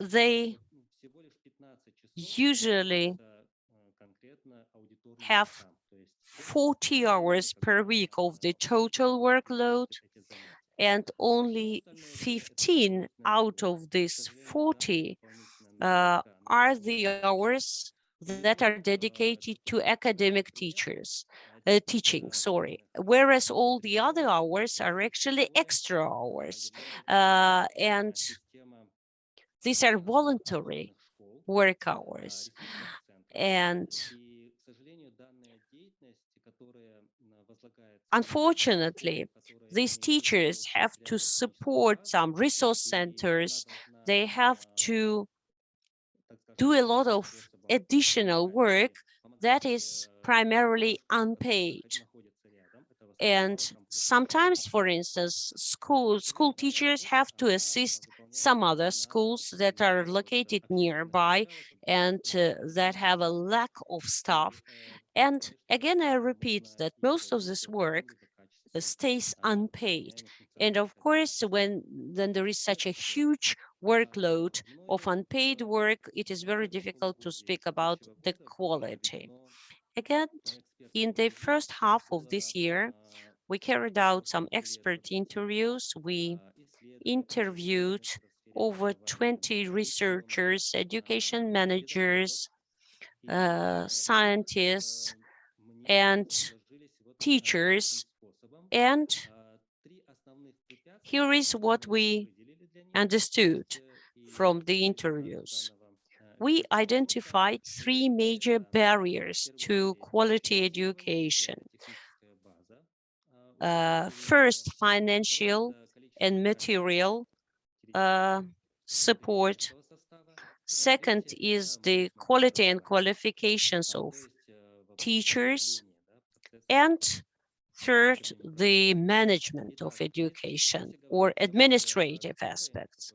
they usually have 40 hours per week of the total workload, and only 15 out of these 40 are the hours that are dedicated to academic teaching, whereas all the other hours are actually extra hours. And these are voluntary work hours. And unfortunately, these teachers have to support some resource centers. They have to do a lot of additional work that is primarily unpaid. And sometimes, for instance, school teachers have to assist some other schools that are located nearby and that have a lack of staff. And again, I repeat that most of this work stays unpaid. And of course, when then there is such a huge workload of unpaid work, it is very difficult to speak about the quality. Again, in the first half of this year, we carried out some expert interviews. We interviewed over 20 researchers, education managers, scientists, and teachers. And here is what we understood from the interviews. We identified three major barriers to quality education. First, financial and material support. Second is the quality and qualifications of teachers. And third, the management of education or administrative aspects.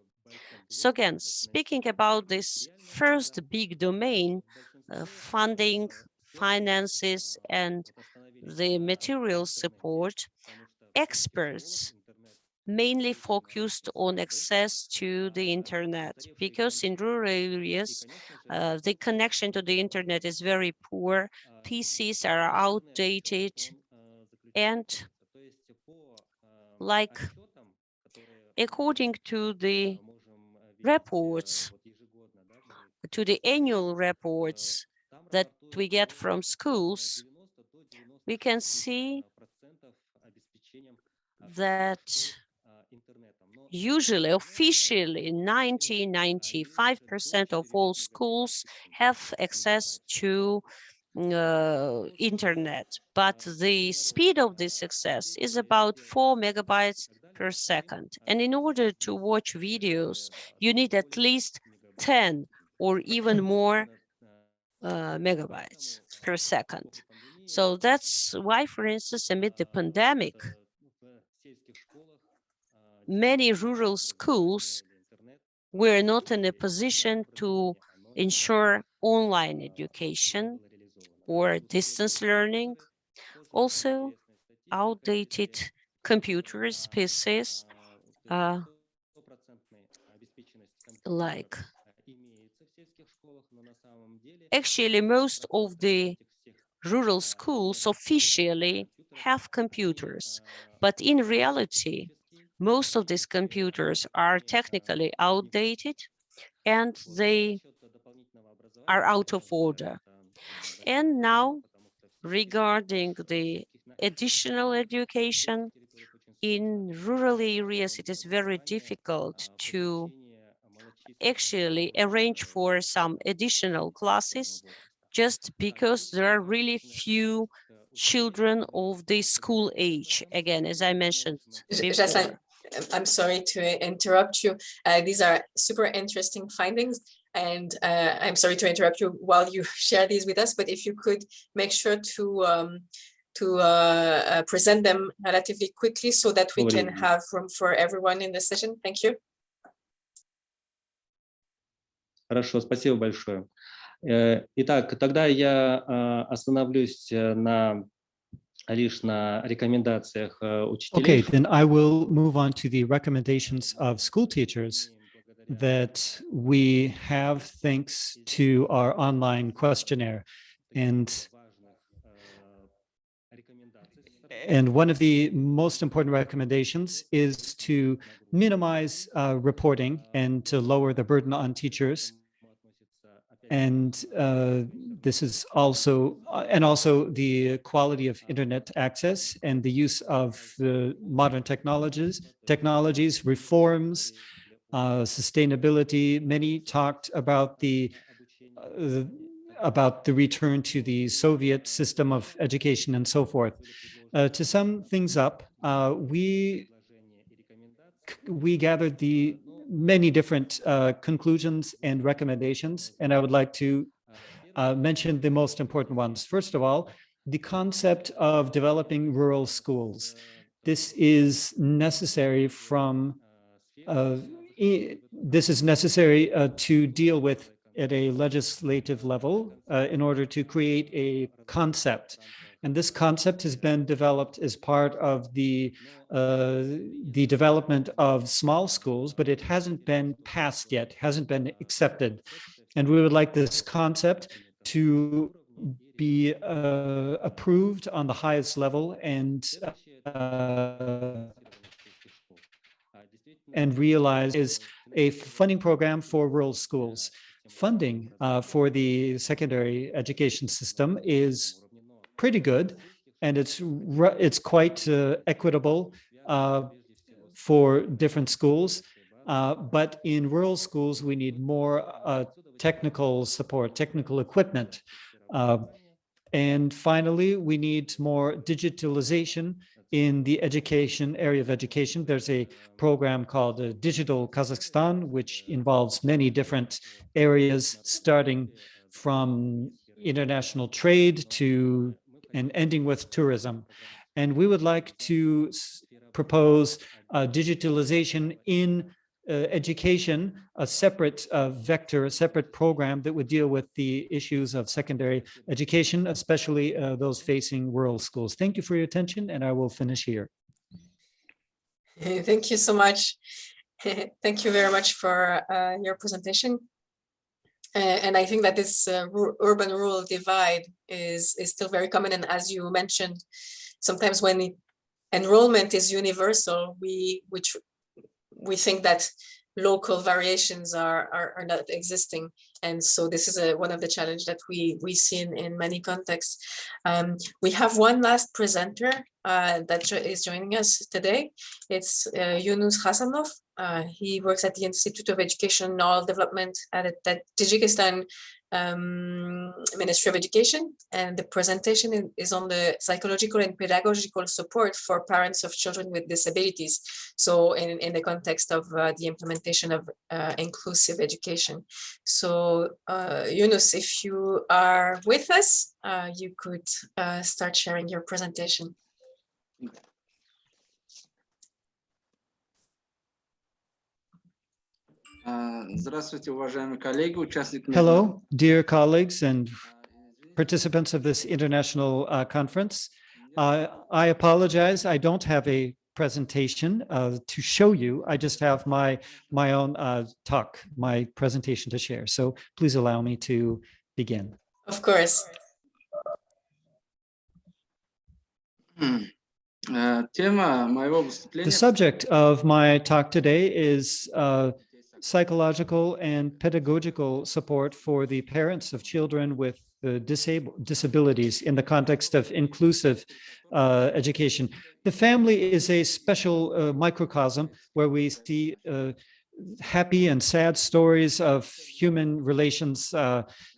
So again, speaking about this first big domain, funding, finances, and the material support, experts mainly focused on access to the internet, because in rural areas, the connection to the internet is very poor, PCs are outdated, and like according to the reports, to the annual reports that we get from schools, we can see that usually, officially, 95% of all schools have access to internet, but the speed of this access is about 4 megabytes per second. And in order to watch videos, you need at least 10 or even more megabytes per second. So that's why, for instance, amid the pandemic, many rural schools were not in a position to ensure online education or distance learning. Also, outdated computers, PCs, like actually most of the rural schools officially have computers, but in reality, most of these computers are technically outdated and they are out of order. And now, regarding the additional education, in rural areas, it is very difficult to actually arrange for some additional classes just because there are really few children of the school age, again, as I mentioned before. Zhaslan, I'm sorry to interrupt you. These are super interesting findings. And I'm sorry to interrupt you while you share these with us, but if you could make sure to present them relatively quickly so that we can have room for everyone in the session. Thank you. Хорошо, спасибо большое. Итак, тогда я остановлюсь лишь на рекомендациях учителей. Okay, then I will move on to the recommendations of school teachers that we have thanks to our online questionnaire. And one of the most important recommendations is to minimize reporting and to lower the burden on teachers. And this is also, and also the quality of internet access and the use of the modern technologies, reforms, sustainability. Many talked about the return to the Soviet system of education and so forth. To sum things up, we gathered the many different conclusions and recommendations, and I would like to mention the most important ones. First of all, the concept of developing rural schools. This is necessary from this is necessary to deal with at a legislative level in order to create a concept. And this concept has been developed as part of the development of small schools, but it hasn't been passed yet, hasn't been accepted. And we would like this concept to be approved on the highest level and realized is a funding program for rural schools. Funding for the secondary education system is pretty good, and it's quite equitable for different schools. But in rural schools, we need more technical support, technical equipment. And finally, we need more digitalization in the education area of education. There's a program called Digital Kazakhstan, which involves many different areas, starting from international trade and ending with tourism. And we would like to propose digitalization in education, a separate vector, a separate program that would deal with the issues of secondary education, especially those facing rural schools. Thank you for your attention, and I will finish here. Thank you so much. Thank you very much for your presentation. And I think that this urban-rural divide is still very common. And as you mentioned, sometimes when enrollment is universal, we think that local variations are not existing. And so this is one of the challenges that we see in many contexts. We have one last presenter that is joining us today. It's Yunus Hasanov. He works at the Institute of Educational Development at the Tajikistan Ministry of Education, and the presentation is on the psychological and pedagogical support for parents of children with disabilities. So in the context of the implementation of inclusive education. So Yunus, if you are with us, you could start sharing your presentation. Hello, dear colleagues and participants of this international conference. I apologize, I don't have a presentation to show you. I just have my own talk, my presentation to share. So please allow me to begin. Of course. The subject of my talk today is psychological and pedagogical support for the parents of children with disabilities in the context of inclusive education. The family is a special microcosm where we see happy and sad stories of human relations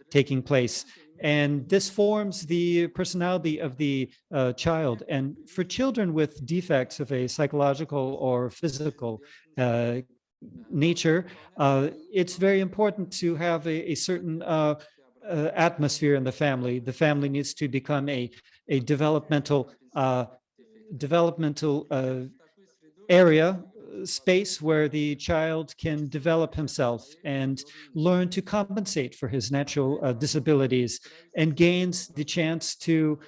taking place. And this forms the personality of the child. And for children with defects of a psychological or physical nature, it's very important to have a certain atmosphere in the family. The family needs to become a developmental area, space where the child can develop himself and learn to compensate for his natural disabilities, and gains the chance to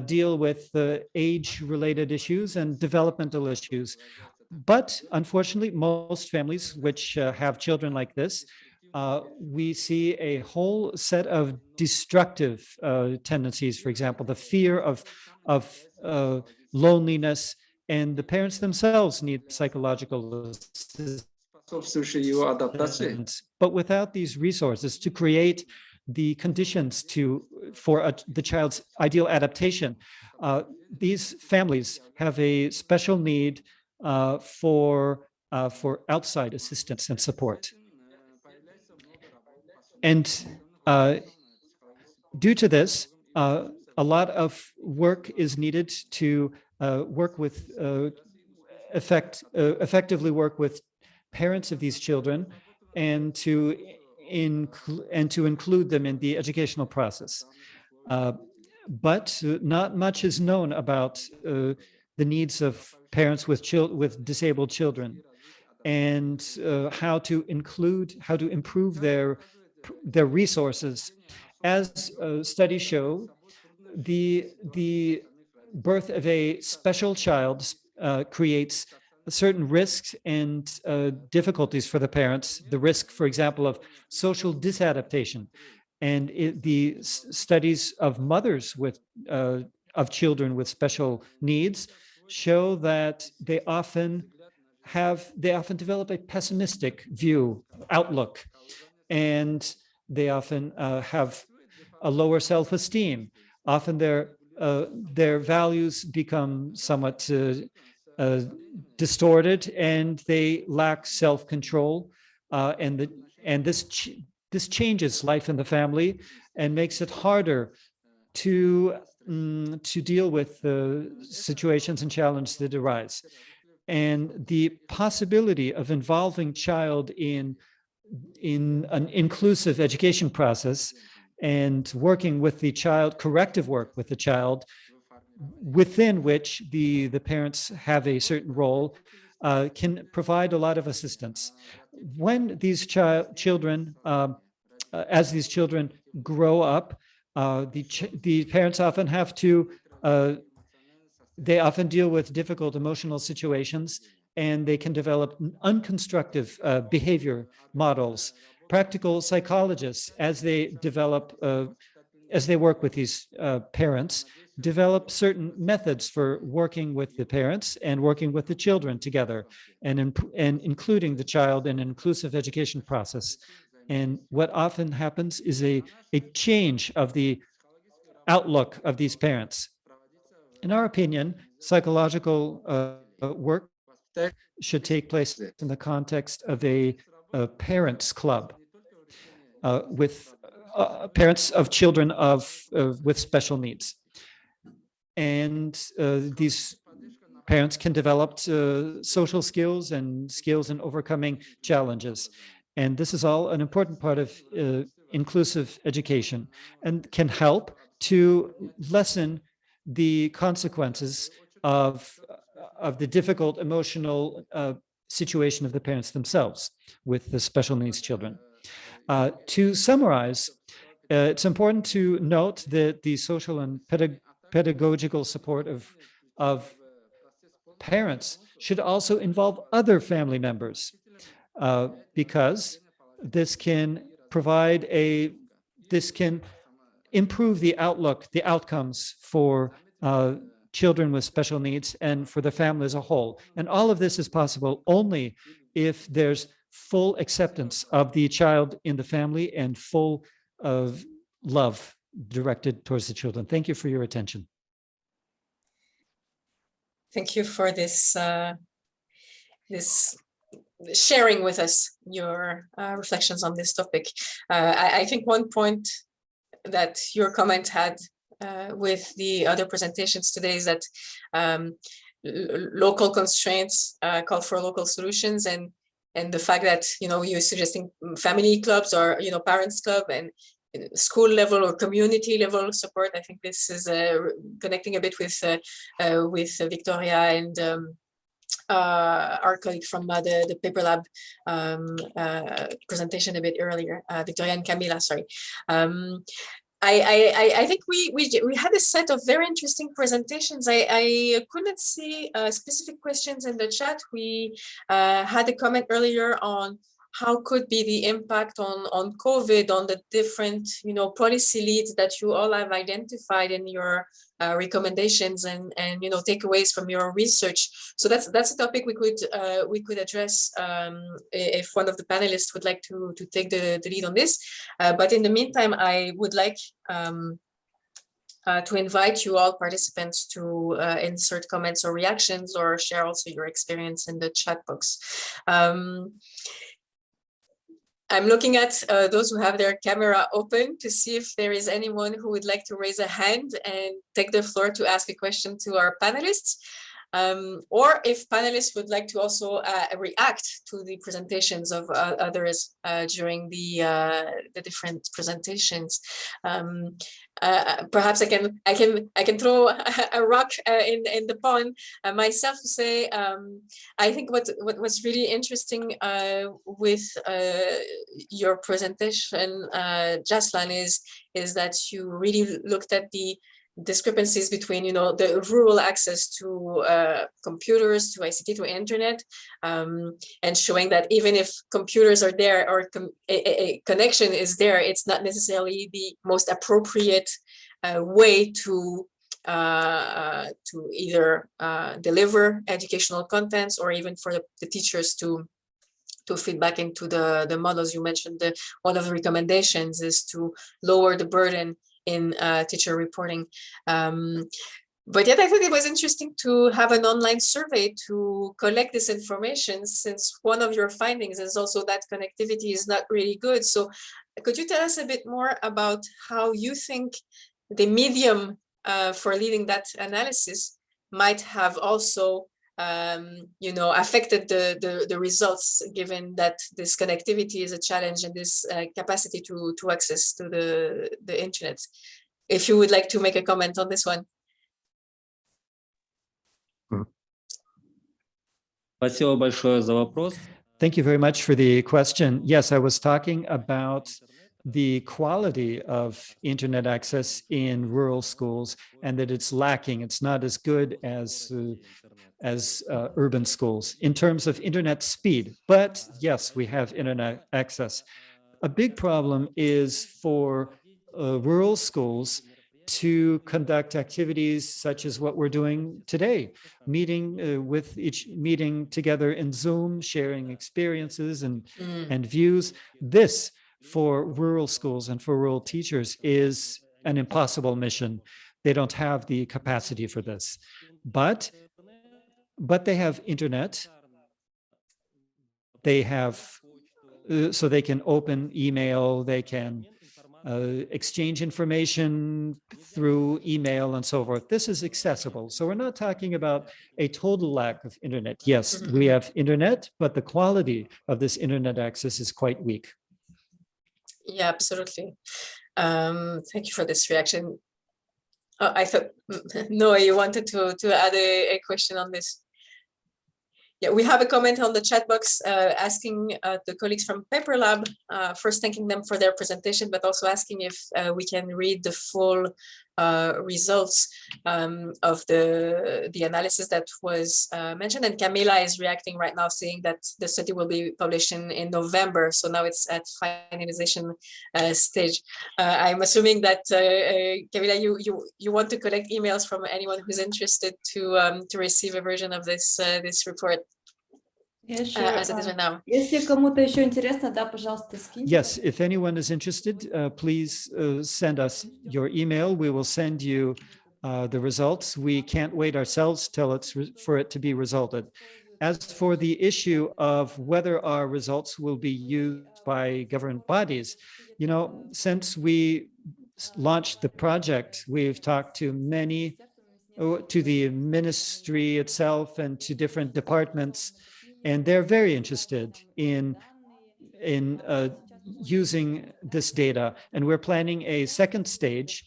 deal with age-related issues and developmental issues. But unfortunately, most families which have children like this, we see a whole set of destructive tendencies. For example, the fear of loneliness, and the parents themselves need psychological assistance. But without these resources to create the conditions for the child's ideal adaptation, these families have a special need for outside assistance and support. And due to this, a lot of work is needed to effectively work with parents of these children, and to include them in the educational process. But not much is known about the needs of parents with disabled children. and how to improve their resources. As studies show, the birth of a special child creates certain risks and difficulties for the parents. The risk, for example, of social disadaptation. And the studies of mothers with of children with special needs show that they often develop a pessimistic outlook, and they often have a lower self-esteem. Often their values become somewhat distorted, and they lack self-control, and this changes life in the family and makes it harder to deal with the situations and challenges that arise. And the possibility of involving child in an inclusive education process and working with the child, corrective work with the child, within which the parents have a certain role, can provide a lot of assistance. When these children, as these children grow up, the parents often have to, they often deal with difficult emotional situations, and they can develop unconstructive behavior models. Practical psychologists, as they develop, as they work with these parents, develop certain methods for working with the parents and working with the children together, and including the child in an inclusive education process. And what often happens is a change of the outlook of these parents. In our opinion, psychological work should take place in the context of a parents' club with parents of children with special needs. And these parents can develop social skills and skills in overcoming challenges. And this is all an important part of inclusive education, and can help to lessen the consequences of the difficult emotional situation of the parents themselves with the special needs children. To summarize, it's important to note that the social and pedagogical support of parents should also involve other family members, because this can improve the outcomes for children with special needs and for the family as a whole. And all of this is possible only if there's full acceptance of the child in the family and full of love directed towards the children. Thank you for your attention. Thank you for this sharing with us your reflections on this topic. I think one point that your comment had with the other presentations today is that local constraints call for local solutions, and the fact that you're suggesting family clubs or parents club and school level or community level support. I think this is connecting a bit with Victoria and our colleague from the Paper Lab presentation a bit earlier, Victoria and Kamila, sorry. I think we had a set of very interesting presentations. I couldn't see specific questions in the chat. We had a comment earlier on how could be the impact on COVID on the different policy leads that you all have identified in your recommendations and takeaways from your research. So that's a topic we could address if one of the panelists would like to take the lead on this. But in the meantime, I would like to invite you all participants to insert comments or reactions, or share also your experience in the chat box. I'm looking at those who have their camera open to see if there is anyone who would like to raise a hand and take the floor to ask a question to our panelists. or if panelists would like to also react to the presentations of others during the different presentations. Perhaps I can throw a rock in the pond myself to say I think what was really interesting with your presentation, Zhaslan, is that you really looked at the discrepancies between, the rural access to computers, to ICT, to internet, and showing that even if computers are there or a connection is there, it's not necessarily the most appropriate way to either deliver educational contents or even for the teachers to feed back into the models. You mentioned one of the recommendations is to lower the burden in teacher reporting. But yet I thought it was interesting to have an online survey to collect this information, since one of your findings is also that connectivity is not really good. So could you tell us a bit more about how you think the medium for leading that analysis might have also affected the results, given that this connectivity is a challenge and this capacity to access to the internet? If you would like to make a comment on this one. Thank you very much for the question. Yes, I was talking about the quality of internet access in rural schools and that it's lacking. It's not as good as urban schools in terms of internet speed. But yes, we have internet access. A big problem is for rural schools to conduct activities such as what we're doing today, meeting together in Zoom, sharing experiences and views. This, for rural schools and for rural teachers, is an impossible mission. They don't have the capacity for this. But they have internet. They have, so they can open email, they can exchange information through email and so forth. This is accessible. So we're not talking about a total lack of internet. Yes, we have internet, but the quality of this internet access is quite weak. Yeah, absolutely. Thank you for this reaction. Oh, I thought, Noah, you wanted to add a question on this. Yeah, we have a comment on the chat box asking the colleagues from Paper Lab, first thanking them for their presentation, but also asking if we can read the full results of the analysis that was mentioned. And Kamila is reacting right now, saying that the study will be published in November. So now it's at finalization stage. I'm assuming that Kamila, you want to collect emails from anyone who's interested to receive a version of this report. Yeah, sure. As it is right now. Если кому-то еще интересно, да, пожалуйста, скиньте. Yes, if anyone is interested, please send us your email. We will send you the results. We can't wait ourselves till for it to be resulted. As for the issue of whether our results will be used by government bodies, since we launched the project, we've talked to the ministry itself and to different departments, and they're very interested in using this data. And we're planning a second stage,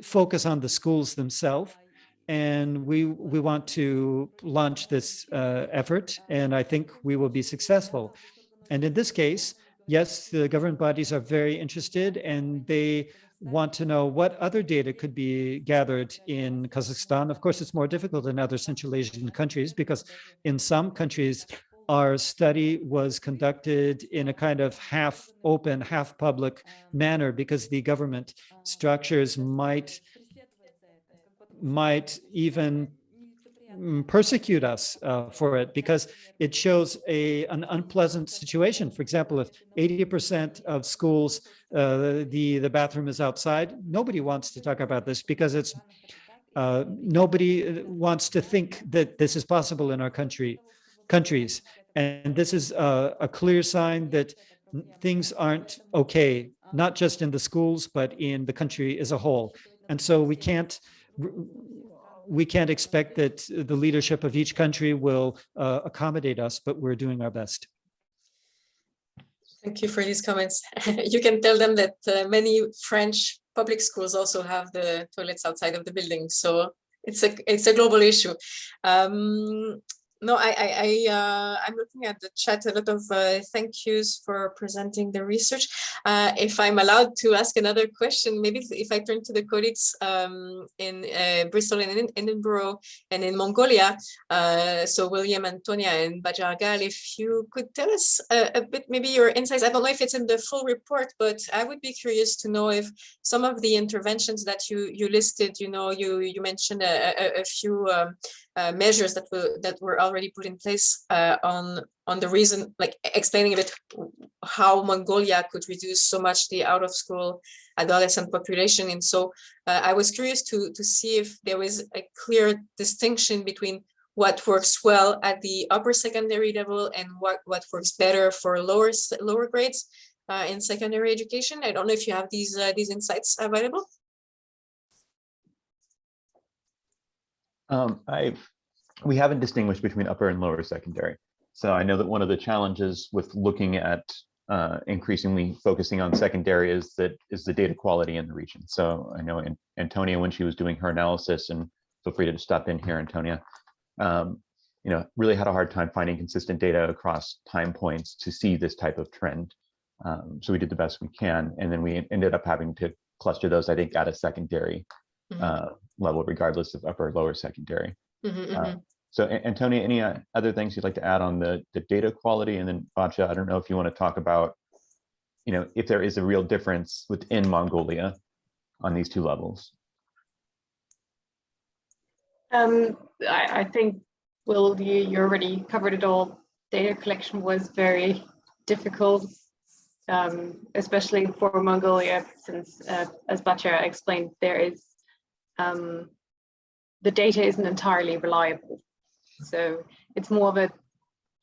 focus on the schools themselves. And we want to launch this effort, and I think we will be successful. And in this case, yes, the government bodies are very interested, and they want to know what other data could be gathered in Kazakhstan. Of course, it's more difficult in other Central Asian countries, because in some countries, our study was conducted in a kind of half open, half public manner, because the government structures might even persecute us for it, because it shows an unpleasant situation. For example, if 80% of schools, the bathroom is outside, nobody wants to talk about this, because it's nobody wants to think that this is possible in our countries. And this is a clear sign that things aren't okay, not just in the schools, but in the country as a whole. And so we can't we can't expect that the leadership of each country will accommodate us, but we're doing our best. Thank you for these comments. You can tell them that many French public schools also have the toilets outside of the building, so it's a global issue. No, I'm looking at the chat, a lot of thank yous for presenting the research. If I'm allowed to ask another question, maybe if I turn to the colleagues in Bristol and in Edinburgh and in Mongolia, so William, Antonia, and Batjargal, if you could tell us a bit, maybe your insights. I don't know if it's in the full report, but I would be curious to know if some of the interventions that you listed, you mentioned a few measures that were already put in place on the reason, like explaining a bit how Mongolia could reduce so much the out-of-school adolescent population. And so I was curious to see if there was a clear distinction between what works well at the upper secondary level and what works better for lower grades in secondary education. I don't know if you have these insights available. We haven't distinguished between upper and lower secondary. So I know that one of the challenges with looking at increasingly focusing on secondary is the data quality in the region. So I know Antonia, when she was doing her analysis, and feel free to stop in here, Antonia, really had a hard time finding consistent data across time points to see this type of trend. So we did the best we can, and then we ended up having to cluster those, I think, at a secondary level, regardless of upper or lower secondary. So Antonia, any other things you'd like to add on the data quality? And then Batja, I don't know if you want to talk about, if there is a real difference within Mongolia on these two levels. I think, Will, you already covered it all. Data collection was very difficult, especially for Mongolia, since, as Batja explained, there is the data isn't entirely reliable. So it's more of a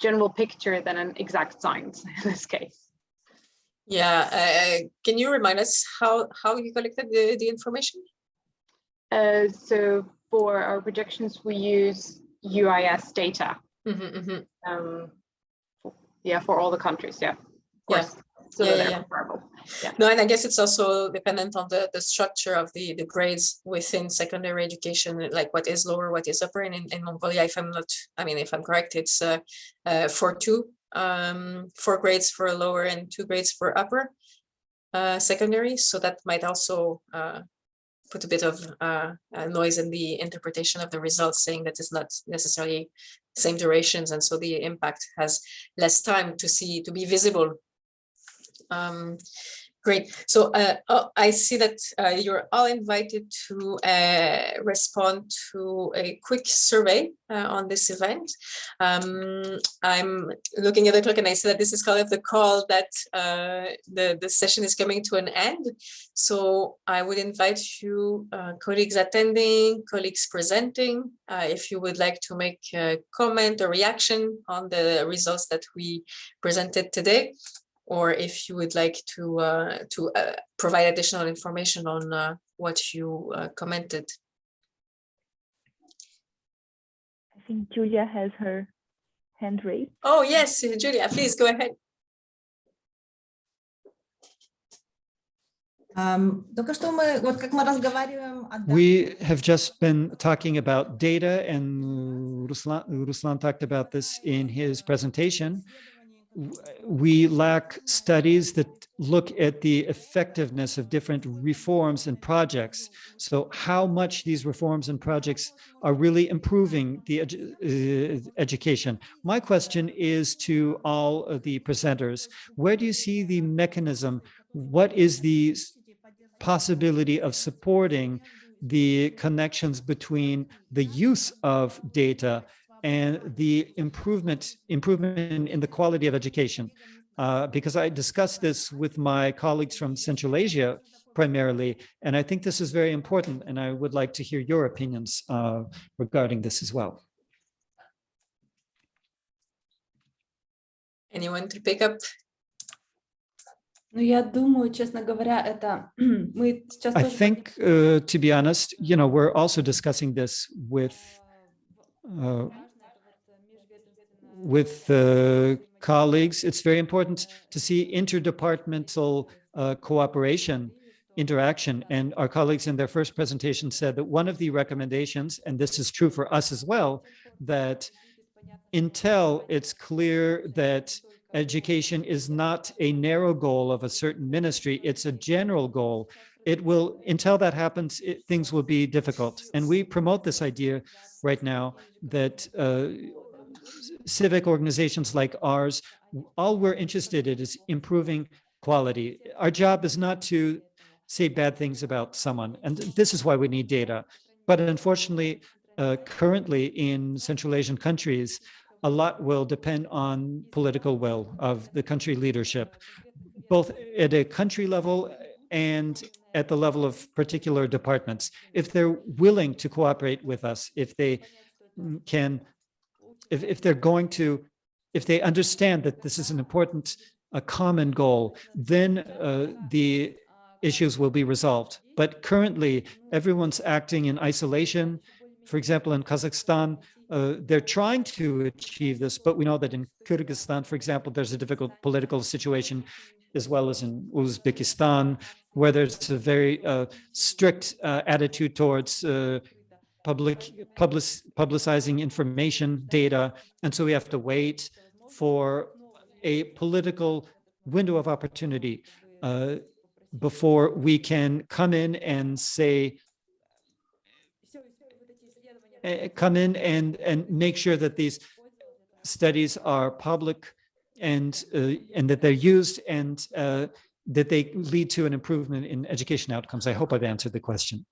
general picture than an exact science in this case. Yeah, can you remind us how you collected the information? So for our projections, we use UIS data. For all the countries, of course. So they're comparable. No, and I guess it's also dependent on the structure of the grades within secondary education, like what is lower, what is upper. And in Mongolia, if I'm correct, it's 4 grades for lower and 2 grades for upper secondary. So that might also put a bit of noise in the interpretation of the results, saying that it's not necessarily same durations, and so the impact has less time to be visible. Great. So I see that you're all invited to respond to a quick survey on this event. I'm looking at the clock and I see that this is kind of the call that the session is coming to an end. So I would invite you, colleagues attending, colleagues presenting, if you would like to make a comment or reaction on the results that we presented today, or if you would like to provide additional information on what you commented. I think Julia has her hand raised. Oh yes, Julia, please go ahead. We have just been talking about data, and Ruslan talked about this in his presentation. We lack studies that look at the effectiveness of different reforms and projects. So how much these reforms and projects are really improving the education. My question is to all of the presenters. Where do you see the mechanism? What is the possibility of supporting the connections between the use of data and the improvement in the quality of education? Because I discussed this with my colleagues from Central Asia primarily, and I think this is very important, and I would like to hear your opinions regarding this as well. Anyone to pick up? Ну, я думаю, честно говоря, это мы сейчас I тоже think, to be honest, we're also discussing this with colleagues. It's very important to see interdepartmental cooperation, interaction. And our colleagues in their first presentation said that one of the recommendations, and this is true for us as well, that until it's clear that education is not a narrow goal of a certain ministry, it's a general goal. Until that happens, things will be difficult. And we promote this idea right now that civic organizations like ours, all we're interested in is improving quality. Our job is not to say bad things about someone, and this is why we need data. But unfortunately, currently in Central Asian countries, a lot will depend on political will of the country leadership, both at a country level and at the level of particular departments. If they're willing to cooperate with us, if they can, if they understand that this is an important, a common goal, then the issues will be resolved. But currently, everyone's acting in isolation. For example, in Kazakhstan, they're trying to achieve this, but we know that in Kyrgyzstan, for example, there's a difficult political situation, as well as in Uzbekistan, where there's a very strict attitude towards publicizing information, data. And so we have to wait for a political window of opportunity before we can come in and say, and make sure that these studies are public and that they're used and that they lead to an improvement in education outcomes. I hope I've answered the question.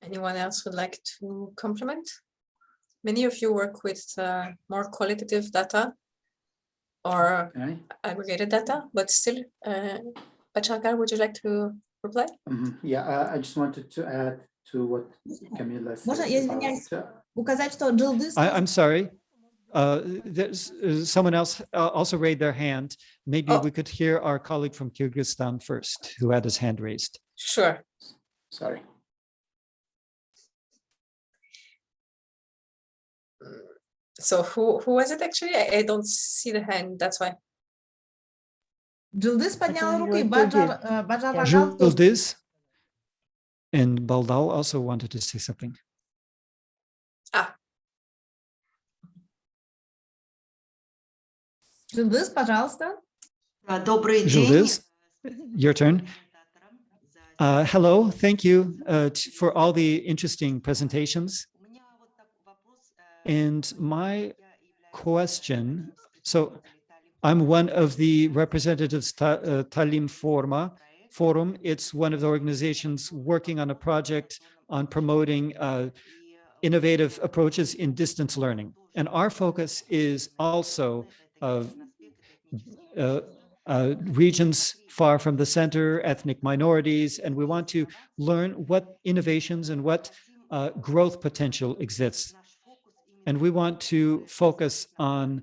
Anyone else would like to complement? Many of you work with more qualitative data or aggregated data, but still, Batjargal, would you like to reply? Yeah, I just wanted to add to what Kamila said. I'm sorry. There's someone else also raised their hand. Maybe we could hear our colleague from Kyrgyzstan first, who had his hand raised. Sure. Sorry. So who was it actually? I don't see the hand, that's why. Жылдыз подняла руку, и Batjargal. Жылдыз and Baldal also wanted to say something. Жылдыз, пожалуйста. Добрый день. Жылдыз, your turn. Hello, thank you for all the interesting presentations. And my question, so I'm one of the representatives, Talim Forum. It's one of the organizations working on a project on promoting innovative approaches in distance learning. And our focus is also of regions far from the center, ethnic minorities, and we want to learn what innovations and what growth potential exists. And we want to focus on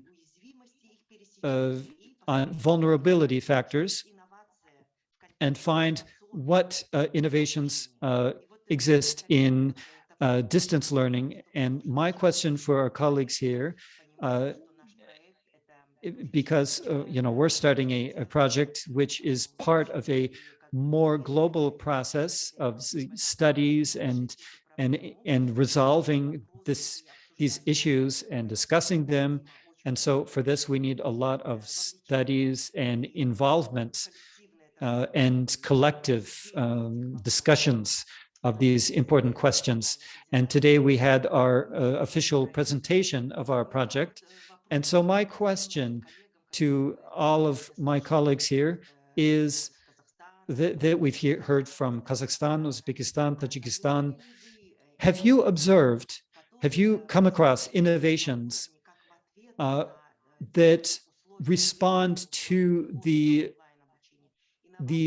vulnerability factors and find what innovations exist in distance learning. And my question for our colleagues here, because we're starting a project which is part of a more global process of studies and resolving these issues and discussing them. And so for this, we need a lot of studies and involvement and collective discussions of these important questions. And today we had our official presentation of our project. And so my question to all of my colleagues here is that we've heard from Kazakhstan, Uzbekistan, Tajikistan. Have you come across innovations that respond to the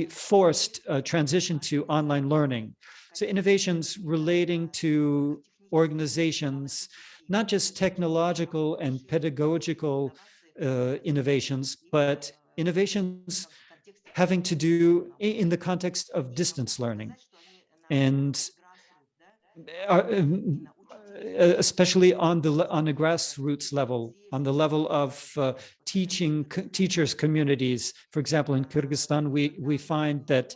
forced transition to online learning? So innovations relating to organizations, not just technological and pedagogical innovations, but innovations having to do in the context of distance learning. And especially on the grassroots level, on the level of teachers communities. For example, in Kyrgyzstan, we find that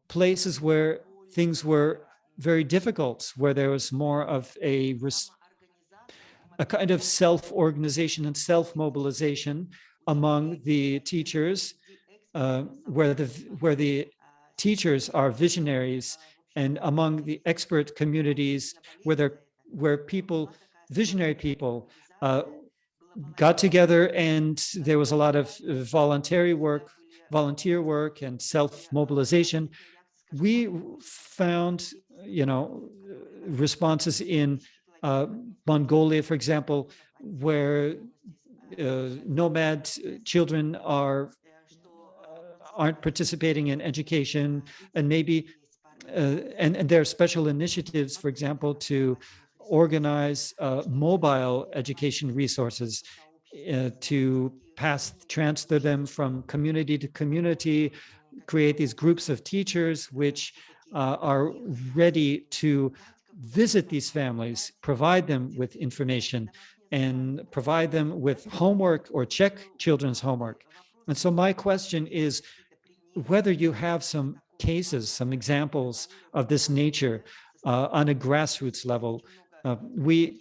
places where things were very difficult, where there was more of a kind of self-organization and self-mobilization among the teachers, where the teachers are visionaries, and among the expert communities where people, visionary people, got together, and there was a lot of volunteer work and self-mobilization. We found, responses in Mongolia, for example, where nomad children aren't participating in education, and maybe and there are special initiatives, for example, to organize mobile education resources to transfer them from community to community, create these groups of teachers which are ready to visit these families, provide them with information, and provide them with homework or check children's homework. And so my question is whether you have some cases, some examples of this nature on a grassroots level. We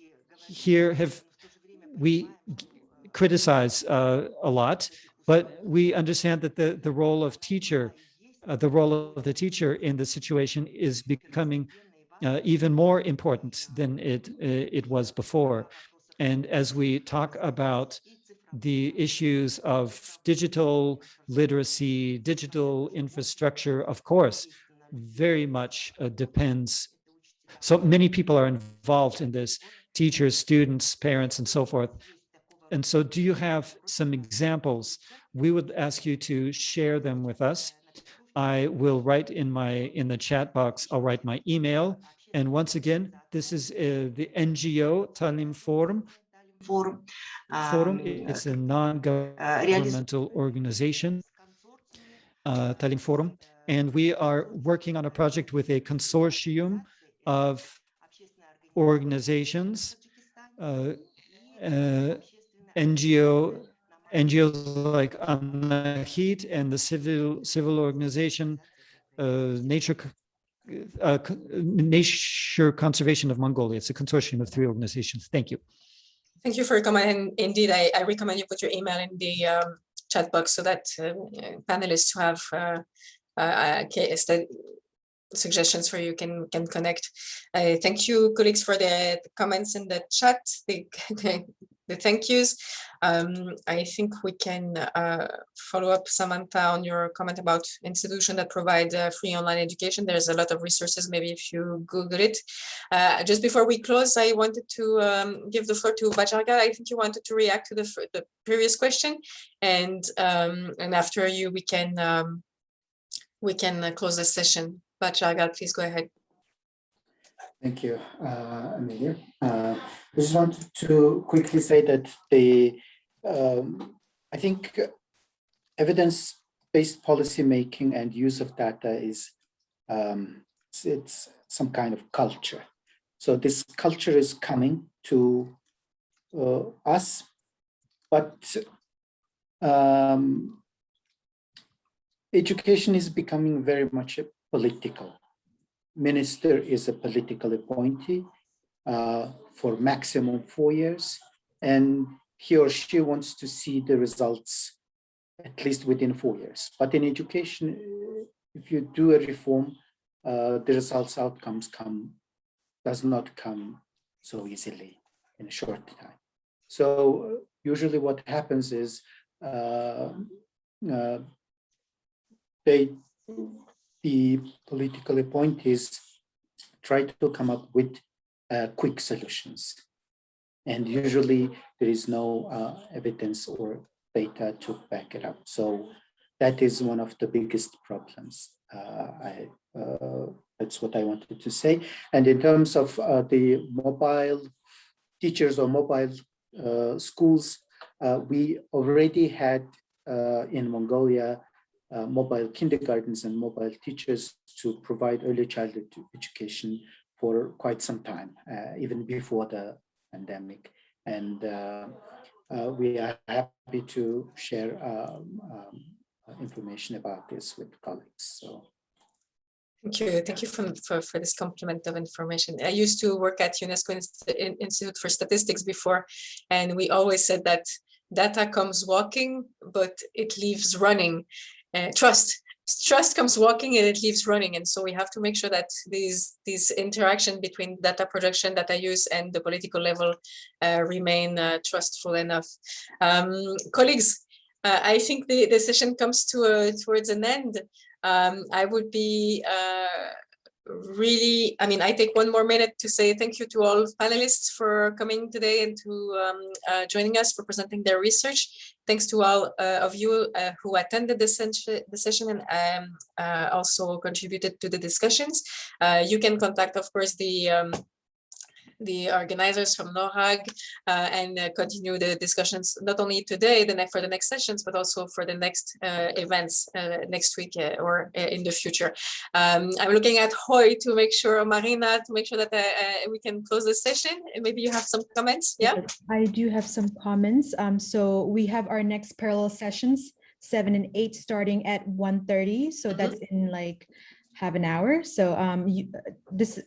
criticize a lot, but we understand that the role of the teacher in the situation is becoming even more important than it was before. And as we talk about the issues of digital literacy, digital infrastructure, of course, very much depends. So many people are involved in this, teachers, students, parents, and so forth. And so do you have some examples? We would ask you to share them with us. I will write in the chat box, I'll write my email. And once again, this is the NGO Talim Forum. It's a non-governmental organization, Talim Forum. And we are working on a project with a consortium of organizations, NGOs like Anahit and the civil organization, Nature Conservation of Mongolia. It's a consortium of 3 organizations. Thank you. Thank you for your comment. And indeed, I recommend you put your email in the chat box so that panelists who have suggestions for you can connect. Thank you, colleagues, for the comments in the chat, the thank yous. I think we can follow up, Samantha, on your comment about institutions that provide free online education. There's a lot of resources, maybe if you Google it. Just before we close, I wanted to give the floor to Batjargal. I think you wanted to react to the previous question, and after you, we can close the session. Batjargal, please go ahead. Thank you, Amélie. I just wanted to quickly say that I think evidence-based policy making and use of data is it's some kind of culture. So this culture is coming to us, but education is becoming very much political. Minister is a political appointee for maximum 4 years, and he or she wants to see the results at least within 4 years. But in education, if you do a reform, the outcomes does not come so easily in a short time. So usually what happens is the political appointees try to come up with quick solutions. And usually there is no evidence or data to back it up. So that is one of the biggest problems. That's what I wanted to say. And in terms of the mobile teachers or mobile schools, we already had in Mongolia mobile kindergartens and mobile teachers to provide early childhood education for quite some time, even before the pandemic. And we are happy to share information about this with colleagues. So. Thank you for this complement of information. I used to work at UNESCO Institute for Statistics before, and we always said that data comes walking, but it leaves running. Trust comes walking and it leaves running, and so we have to make sure that these interaction between data production, data use, and the political level remain trustful enough. Colleagues, I think the session comes to towards an end. I would be really, I take one more minute to say thank you to all panelists for coming today and to joining us for presenting their research. Thanks to all of you who attended the session and also contributed to the discussions. You can contact, of course, the organizers from NORAG and continue the discussions not only today, for the next sessions, but also for the next events next week or in the future. I'm looking at Hoy to make sure, Marina, to make sure that we can close the session. Maybe you have some comments, yeah? I do have some comments. So we have our next parallel sessions, 7 and 8, starting at 1:30. So that's in like half an hour. So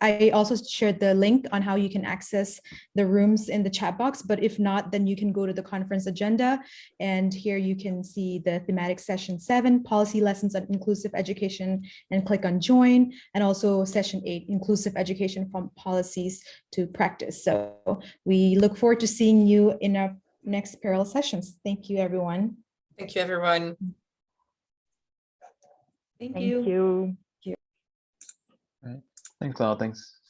I also shared the link on how you can access the rooms in the chat box, but if not, then you can go to the conference agenda, and here you can see the thematic session 7, policy lessons on inclusive education, and click on join, and also session 8, inclusive education from policies to practice. So we look forward to seeing you in our next parallel sessions. Thank you, everyone. Thank you, everyone. Thank you. Thanks all. Thanks.